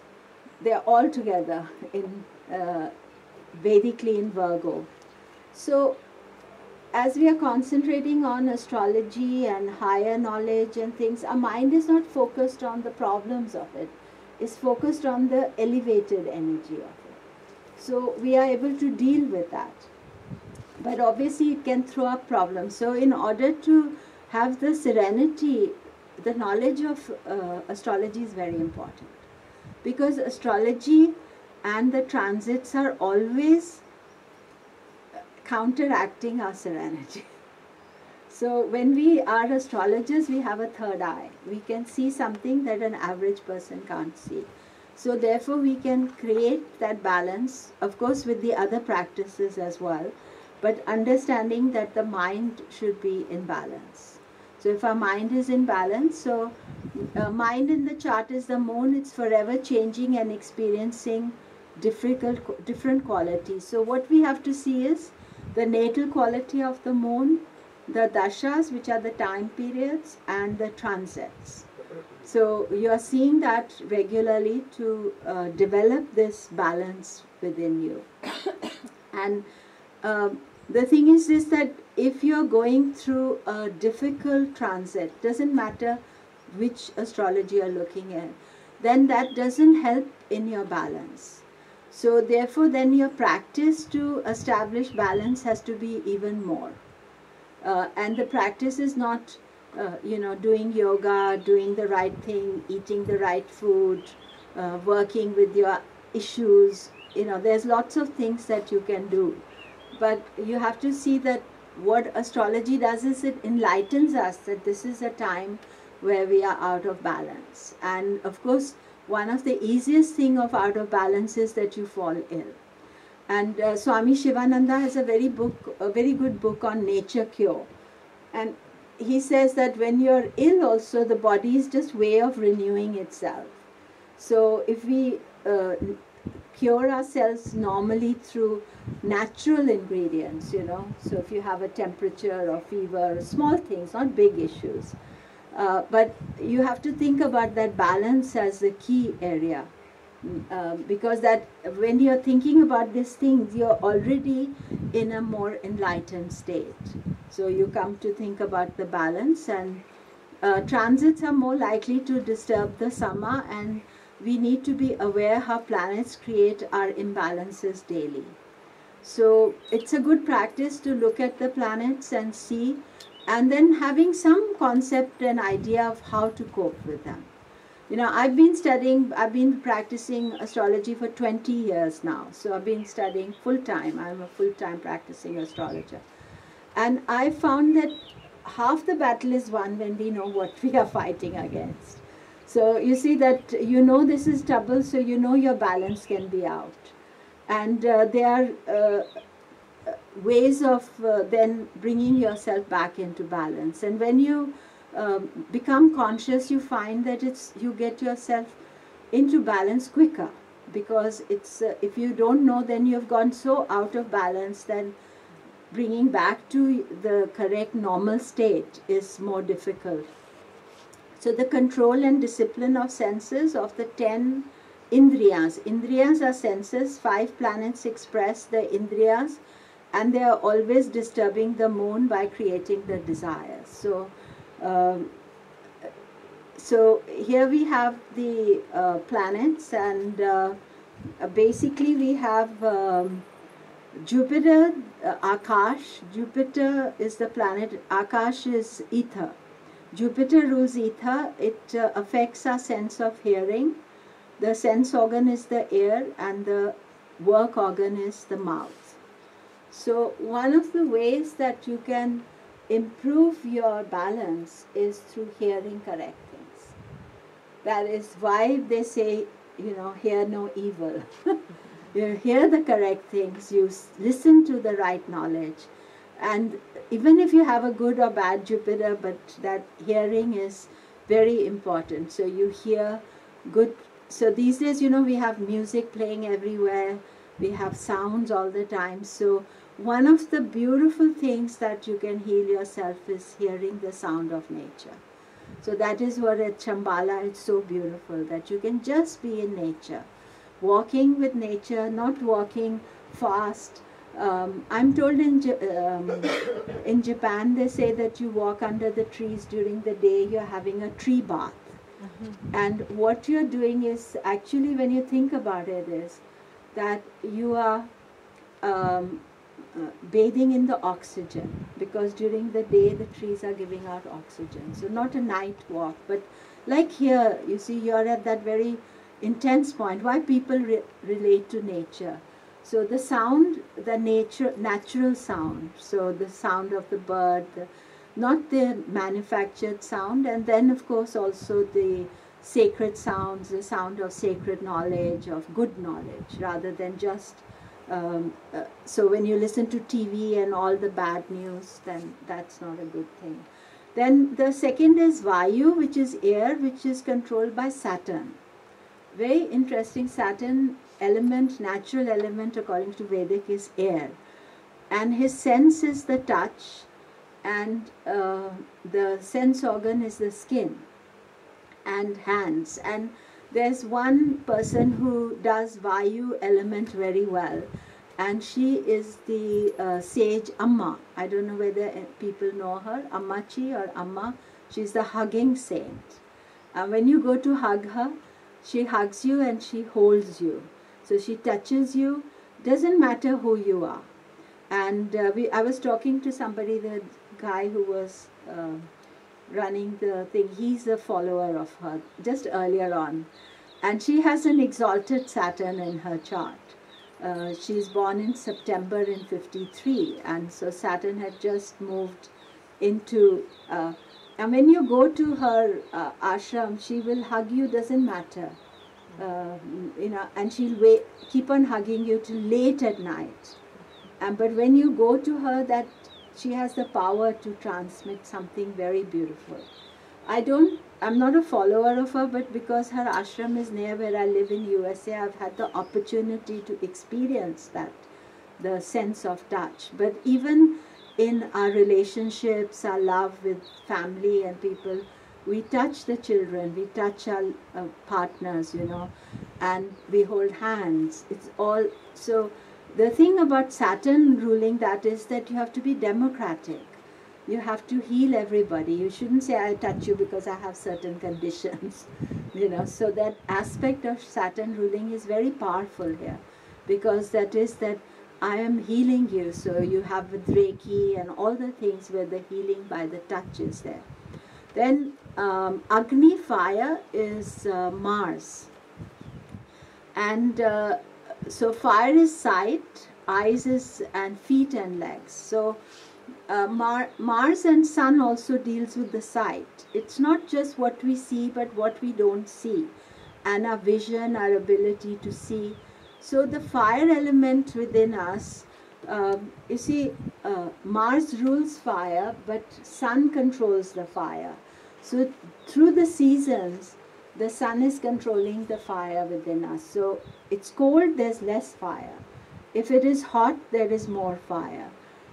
Speaker 1: They are all together in Vedically in Virgo. So as we are concentrating on astrology and higher knowledge and things, our mind is not focused on the problems of it. It's focused on the elevated energy of it. So we are able to deal with that. But obviously it can throw up problems. So in order to have the serenity, the knowledge of astrology is very important. Because astrology and the transits are always counteracting our serenity. So when we are astrologers, we have a third eye. We can see something that an average person can't see. So therefore we can create that balance, of course with the other practices as well, but understanding that the mind should be in balance. So if our mind is in balance, so mind in the chart is the moon, it's forever changing and experiencing different qualities. So what we have to see is the natal quality of the moon, the dashas, which are the time periods, and the transits. So you are seeing that regularly to develop this balance within you. And the thing is that if you're going through a difficult transit, doesn't matter which astrology you're looking at, then that doesn't help in your balance. So therefore then your practice to establish balance has to be even more. And the practice is not, doing yoga, doing the right thing, eating the right food, working with your issues. There's lots of things that you can do. But you have to see that what astrology does is it enlightens us that this is a time where we are out of balance. And of course, one of the easiest thing of out of balance is that you fall ill. And Swami Shivananda has a very good book on nature cure. And he says that when you're ill also, the body is just way of renewing itself. So if we cure ourselves normally through natural ingredients, so if you have a temperature or fever, small things, not big issues. But you have to think about that balance as the key area. Because that when you're thinking about these things, you're already in a more enlightened state. So you come to think about the balance, and transits are more likely to disturb the Sama, and we need to be aware how planets create our imbalances daily. So it's a good practice to look at the planets and see, and then having some concept and idea of how to cope with them. You know, I've been practicing astrology for 20 years now. So I've been studying full time. I'm a full time practicing astrologer. And I found that half the battle is won when we know what we are fighting against. So you see that you know this is trouble, so you know your balance can be out. And there are ways of then bringing yourself back into balance. And when you become conscious, you find that you get yourself into balance quicker, because it's if you don't know, then you've gone so out of balance, then bringing back to the correct normal state is more difficult. So the control and discipline of senses, of the 10 indriyas. Indriyas are senses. 5 planets express the indriyas, and they are always disturbing the moon by creating the desires. So here we have the planets, and basically we have Jupiter, Akash. Jupiter is the planet, Akash is ether. Jupiter rules ether. It affects our sense of hearing. The sense organ is the ear, and the work organ is the mouth. So one of the ways that you can improve your balance is through hearing correct things. That is why they say, you know, hear no evil. You hear the correct things, you listen to the right knowledge. And even if you have a good or bad Jupiter, but that hearing is very important. So you hear good. So these days, you know, we have music playing everywhere. We have sounds all the time. So one of the beautiful things that you can heal yourself is hearing the sound of nature. So that is what at Shambhala it's so beautiful, that you can just be in nature, walking with nature, not walking fast. I'm told in Japan they say that you walk under the trees during the day, you're having a tree bath. And what you're doing is actually, when you think about it, is that you are bathing in the oxygen, because during the day the trees are giving out oxygen. So not a night walk, but like here, you see, you're at that very intense point. Why people relate to nature? So the sound, the natural sound, so the sound of the bird, not the manufactured sound, and then of course also the sacred sounds, the sound of sacred knowledge, of good knowledge, rather than just so when you listen to TV and all the bad news, then that's not a good thing. Then the second is Vayu, which is air, which is controlled by Saturn. Very interesting. Saturn element, natural element according to Vedic, is air, and his sense is the touch, and the sense organ is the skin and hands. And there's one person who does Vayu element very well, and she is the sage Amma. I don't know whether people know her, Ammachi or Amma. She's the hugging saint. When you go to hug her, she hugs you and she holds you. So she touches you, doesn't matter who you are. And I was talking to somebody, the guy who was running the thing, he's a follower of her, just earlier on. And she has an exalted Saturn in her chart. She's born in September in 53, and so Saturn had just moved into, and when you go to her ashram, she will hug you, doesn't matter. You know, and she'll keep on hugging you till late at night. But when you go to her, that she has the power to transmit something very beautiful. I'm not a follower of her, but because her ashram is near where I live in USA, I've had the opportunity to experience that, the sense of touch. But even in our relationships, our love with family and people, we touch the children, we touch our partners, you know, and we hold hands. It's all, so the thing about Saturn ruling that is that you have to be democratic. You have to heal everybody. You shouldn't say, I touch you because I have certain conditions, you know. So that aspect of Saturn ruling is very powerful here, because that is that I am healing you. So you have with Reiki and all the things where the healing by the touch is there. Then Agni, fire, is Mars. And so fire is sight, eyes is, and feet and legs. So Mars and Sun also deals with the sight. It's not just what we see, but what we don't see, and our vision, our ability to see. So the fire element within us, you see, Mars rules fire, but Sun controls the fire. So through the seasons, the Sun is controlling the fire within us. So it's cold, there's less fire. If it is hot, there is more fire.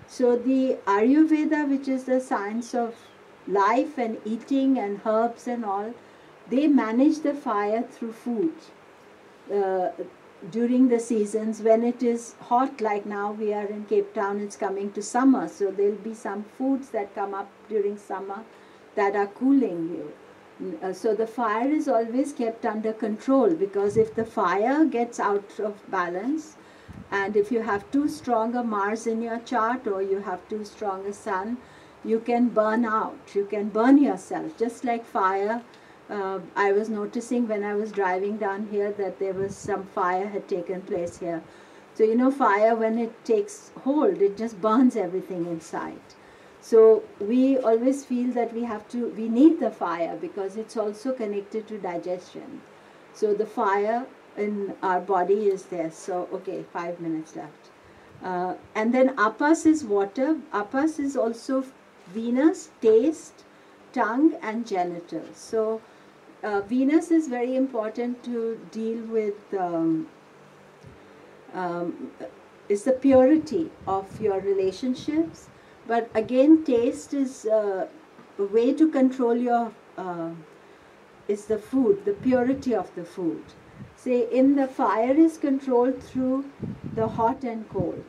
Speaker 1: So the Ayurveda, which is the science of life and eating and herbs and all, they manage the fire through food. During the seasons when it is hot, like now we are in Cape Town, it's coming to summer, so there'll be some foods that come up during summer that are cooling you. So the fire is always kept under control, because if the fire gets out of balance, and if you have too strong a Mars in your chart, or you have too strong a Sun, you can burn out, you can burn yourself, just like fire. I was noticing when I was driving down here that there was some fire had taken place here. So you know, fire, when it takes hold, it just burns everything in sight. So we always feel that we need the fire, because it's also connected to digestion. So the fire in our body is there. So okay, 5 minutes left. And then Apas is water. Apas is also Venus, taste, tongue, and genitals. So Venus is very important to deal with, is the purity of your relationships. But again, taste is a way to control your, is the food, the purity of the food. Say, in the fire is controlled through the hot and cold,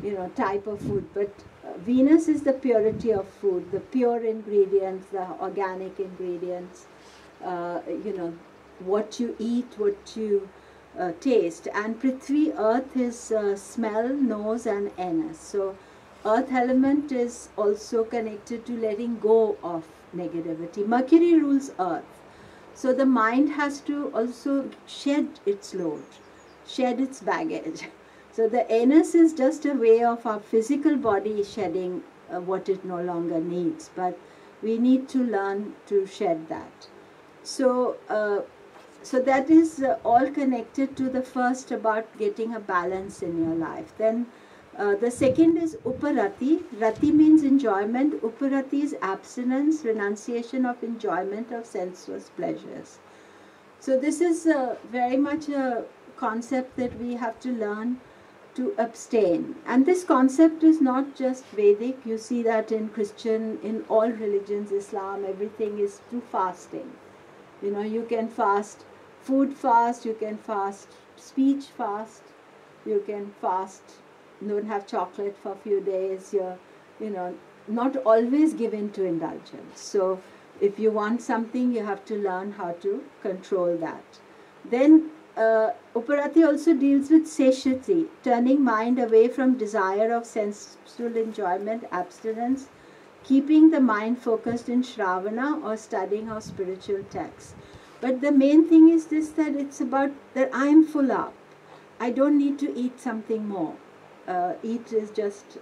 Speaker 1: you know, type of food. But Venus is the purity of food, the pure ingredients, the organic ingredients, you know, what you eat, what you taste. And Prithvi, earth, is smell, nose, and anus. So earth element is also connected to letting go of negativity. Mercury rules earth. So the mind has to also shed its load, shed its baggage. So the anus is just a way of our physical body shedding what it no longer needs. But we need to learn to shed that. So, so that is all connected to the first, about getting a balance in your life. Then the second is Uparati. Rati means enjoyment. Uparati is abstinence, renunciation of enjoyment of sensuous pleasures. So this is very much a concept that we have to learn to abstain. And this concept is not just Vedic. You see that in Christian, in all religions, Islam, everything is through fasting. You know, you can fast, food fast, you can fast, speech fast, you can fast, don't have chocolate for a few days. You're, you know, not always given to indulgence. So if you want something, you have to learn how to control that. Then Uparati also deals with satiety, turning mind away from desire of sensual enjoyment, abstinence, keeping the mind focused in Shravana or studying of spiritual texts. But the main thing is this, that it's about that I am full up. I don't need to eat something more. Eat is just...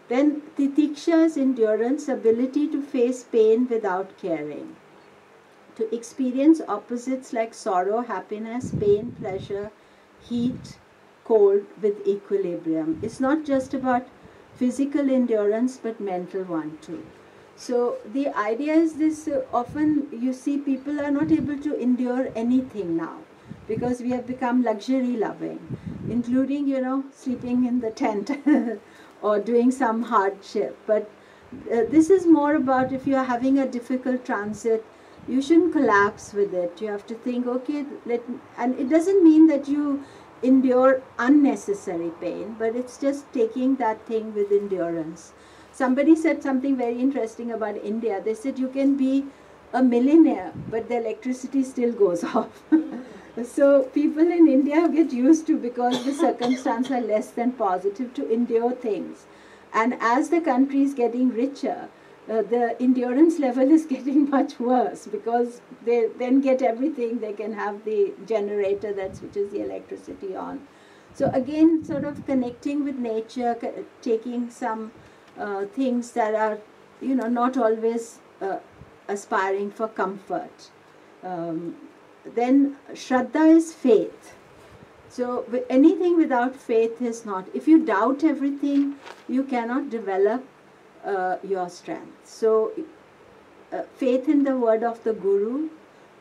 Speaker 1: Then Titiksha is endurance, ability to face pain without caring. To experience opposites like sorrow, happiness, pain, pleasure, heat, cold with equilibrium. It's not just about physical endurance, but mental one too. So the idea is this, often you see people are not able to endure anything now, because we have become luxury loving, including, you know, sleeping in the tent or doing some hardship. But this is more about, if you are having a difficult transit, you shouldn't collapse with it. You have to think, okay, and it doesn't mean that you endure unnecessary pain, but it's just taking that thing with endurance. Somebody said something very interesting about India. They said you can be a millionaire, but the electricity still goes off. So people in India get used to, because the circumstances are less than positive, to endure things. And as the country is getting richer, the endurance level is getting much worse, because they then get everything. They can have the generator that switches the electricity on. So again, sort of connecting with nature, taking some things that are, not always aspiring for comfort. Then Shraddha is faith. So anything without faith is not. If you doubt everything, you cannot develop your strength. So faith in the word of the Guru,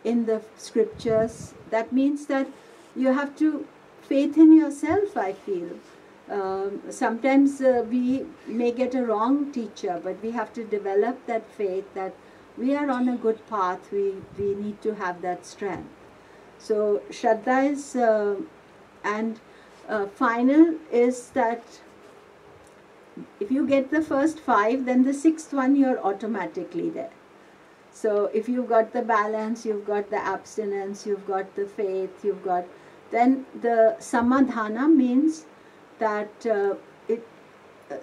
Speaker 1: in the scriptures, that means that you have to faith in yourself, I feel. Sometimes we may get a wrong teacher, but we have to develop that faith that we are on a good path. We need to have that strength. So Shraddha is, and final is that if you get the first 5, then the 6th one you're automatically there. So if you've got the balance, you've got the abstinence, you've got the faith, you've got, then the samadhana means that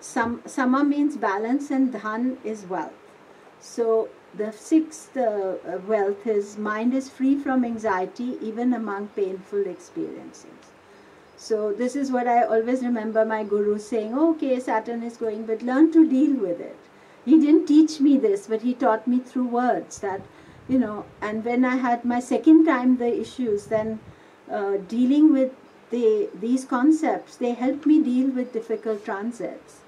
Speaker 1: sama means balance and dhan is wealth. So the 6th wealth is mind is free from anxiety even among painful experiences. So this is what I always remember my guru saying, okay, Saturn is going, but learn to deal with it. He didn't teach me this, but he taught me through words that, and when I had my second time the issues, then dealing with these concepts, they helped me deal with difficult transits.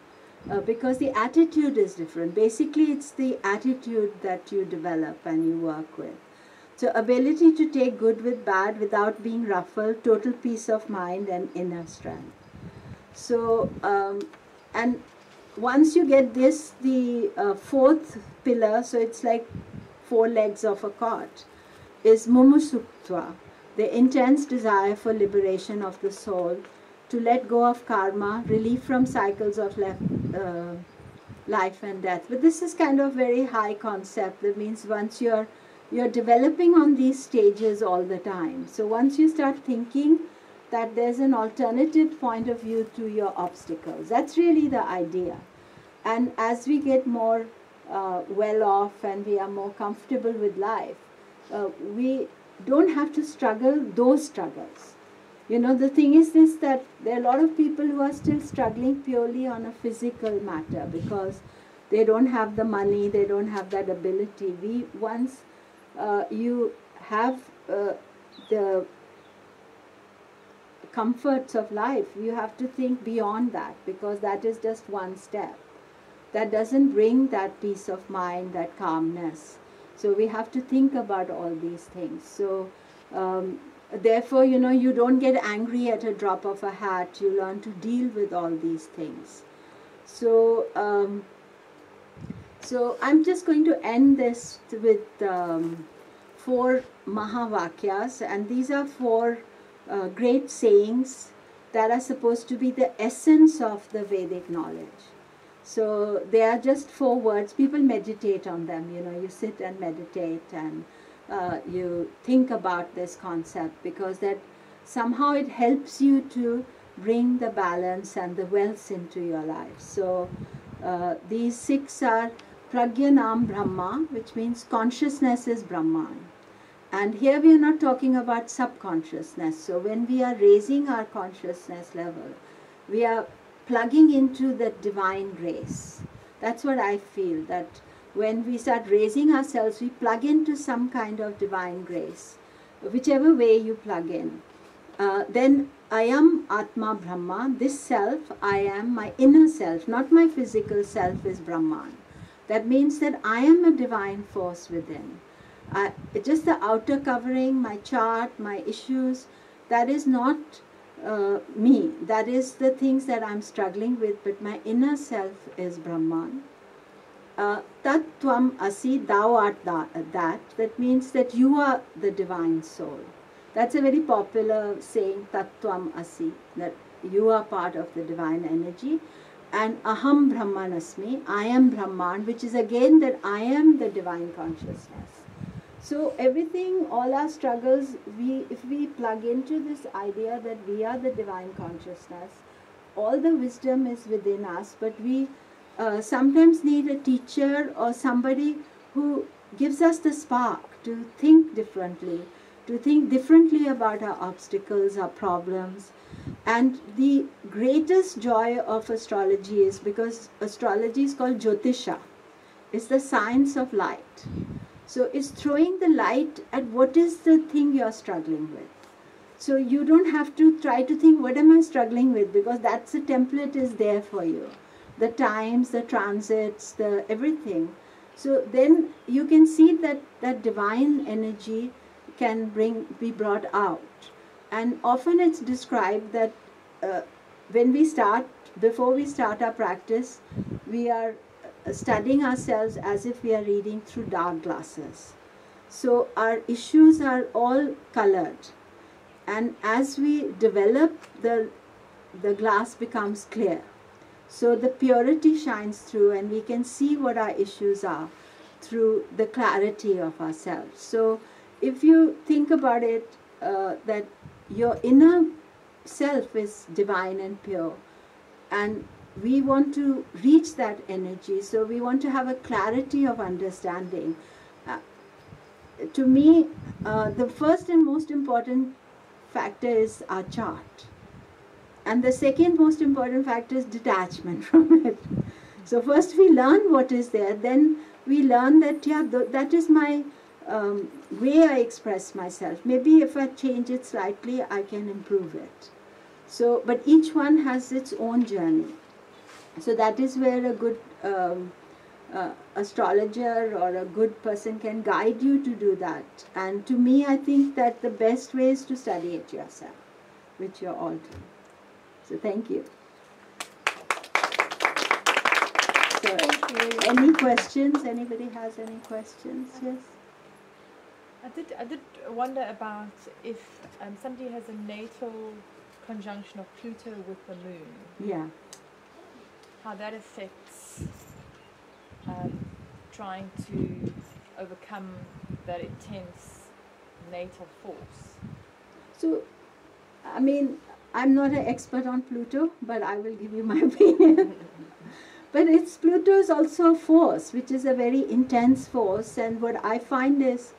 Speaker 1: Because the attitude is different. Basically, it's the attitude that you develop and you work with. So ability to take good with bad without being ruffled, total peace of mind and inner strength. So, and once you get this, the 4th pillar, so it's like 4 legs of a cart, is mumuksutva, the intense desire for liberation of the soul, to let go of karma, relief from cycles of life and death. But this is kind of very high concept. That means once you're developing on these stages all the time. So once you start thinking that there's an alternative point of view to your obstacles, that's really the idea. And as we get more well off and we are more comfortable with life, we don't have to struggle those struggles. The thing is this, that there are a lot of people who are still struggling purely on a physical matter because they don't have the money, they don't have that ability. Once you have the comforts of life, you have to think beyond that, because that is just one step. That doesn't bring that peace of mind, that calmness. So we have to think about all these things. So therefore, you don't get angry at a drop of a hat. You learn to deal with all these things. So, so I'm just going to end this with 4 Mahavakyas, and these are 4 great sayings that are supposed to be the essence of the Vedic knowledge. So they are just 4 words. People meditate on them. You sit and meditate and you think about this concept, because that somehow it helps you to bring the balance and the wealth into your life. So these 6 are Pragyanam Brahma, which means consciousness is Brahman. And here we are not talking about subconsciousness. So when we are raising our consciousness level, we are plugging into the divine grace. That's what I feel, that when we start raising ourselves, we plug into some kind of divine grace, whichever way you plug in. Then I am Atma Brahma, this self, I am my inner self, not my physical self, is Brahman. That means that I am a divine force within. Just the outer covering, my chart, my issues, that is not me. That is the things that I'm struggling with, but my inner self is Brahman. Tat Tvam Asi, thou art that. That means that you are the divine soul. That's a very popular saying, Tat Tvam Asi, that you are part of the divine energy. And Aham Brahman Asmi, I am Brahman, which is again that I am the divine consciousness. So everything, all our struggles, if we plug into this idea that we are the divine consciousness, all the wisdom is within us, but we sometimes need a teacher or somebody who gives us the spark to think differently about our obstacles, our problems. And the greatest joy of astrology is because astrology is called Jyotisha. It's the science of light. So it's throwing the light at what is the thing you're struggling with. So you don't have to try to think, what am I struggling with? Because that's the template is there for you. The times, the transits, the everything. So then you can see that that divine energy can be brought out. And often it's described that before we start our practice, we are studying ourselves as if we are reading through dark glasses. So our issues are all colored. And as we develop, the glass becomes clear. So the purity shines through and we can see what our issues are through the clarity of ourselves. So if you think about it, that your inner self is divine and pure, and we want to reach that energy, so we want to have a clarity of understanding. To me, the first and most important factor is our chart. And the second most important factor is detachment from it. So first we learn what is there, then we learn that, yeah, that is my way I express myself. Maybe if I change it slightly, I can improve it. So, but each one has its own journey. So that is where a good astrologer or a good person can guide you to do that. And to me, I think that the best way is to study it yourself, which you're all doing. So thank you. So, any questions? Anybody has any questions? Yes?
Speaker 2: I did wonder about if somebody has a natal conjunction of Pluto with the moon.
Speaker 1: Yeah.
Speaker 2: How that affects trying to overcome that intense natal force.
Speaker 1: So, I mean, I'm not an expert on Pluto, but I will give you my opinion. But Pluto is also a force, which is a very intense force. And what I find is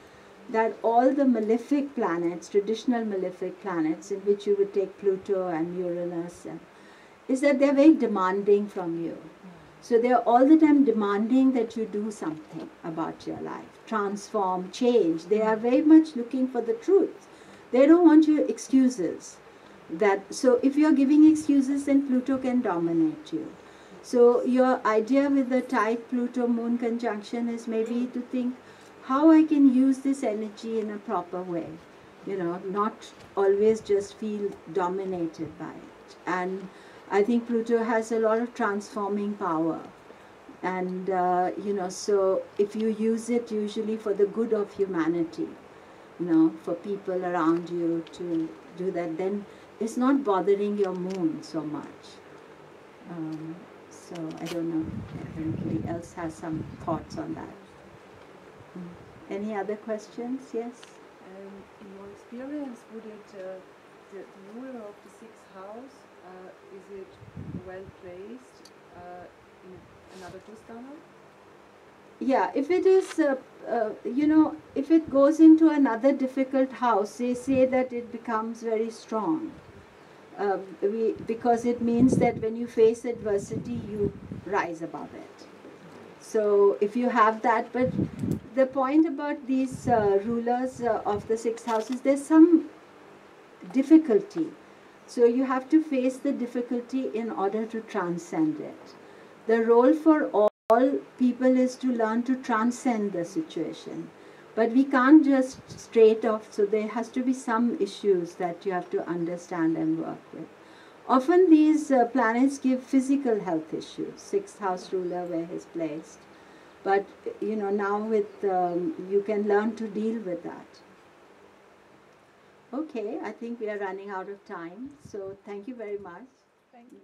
Speaker 1: that all the malefic planets, traditional malefic planets, in which you would take Pluto and Uranus, is that they're very demanding from you. So they're all the time demanding that you do something about your life, transform, change. They are very much looking for the truth. They don't want your excuses. So if you're giving excuses, then Pluto can dominate you. So your idea with the tight Pluto-Moon conjunction is maybe to think how I can use this energy in a proper way. You know, not always just feel dominated by it. And I think Pluto has a lot of transforming power. And, you know, so if you use it usually for the good of humanity, you know, for people around you to do that, then it's not bothering your moon so much. So I don't know if anybody else has some thoughts on that. Any other questions? Yes?
Speaker 3: In your experience, would it, the ruler of the sixth house, is it well placed in another Dustana?
Speaker 1: Yeah, if it is, you know, if it goes into another difficult house, they say that it becomes very strong. Because it means that when you face adversity, you rise above it. So if you have that, but the point about these rulers of the sixth houses, there's some difficulty. So you have to face the difficulty in order to transcend it. The role for all people is to learn to transcend the situation. But we can't just straight off, so there has to be some issues that you have to understand and work with. Often these planets give physical health issues, sixth house ruler where he's placed. But, you know, now with, you can learn to deal with that. Okay, I think we are running out of time. So thank you very much.
Speaker 2: Thank you.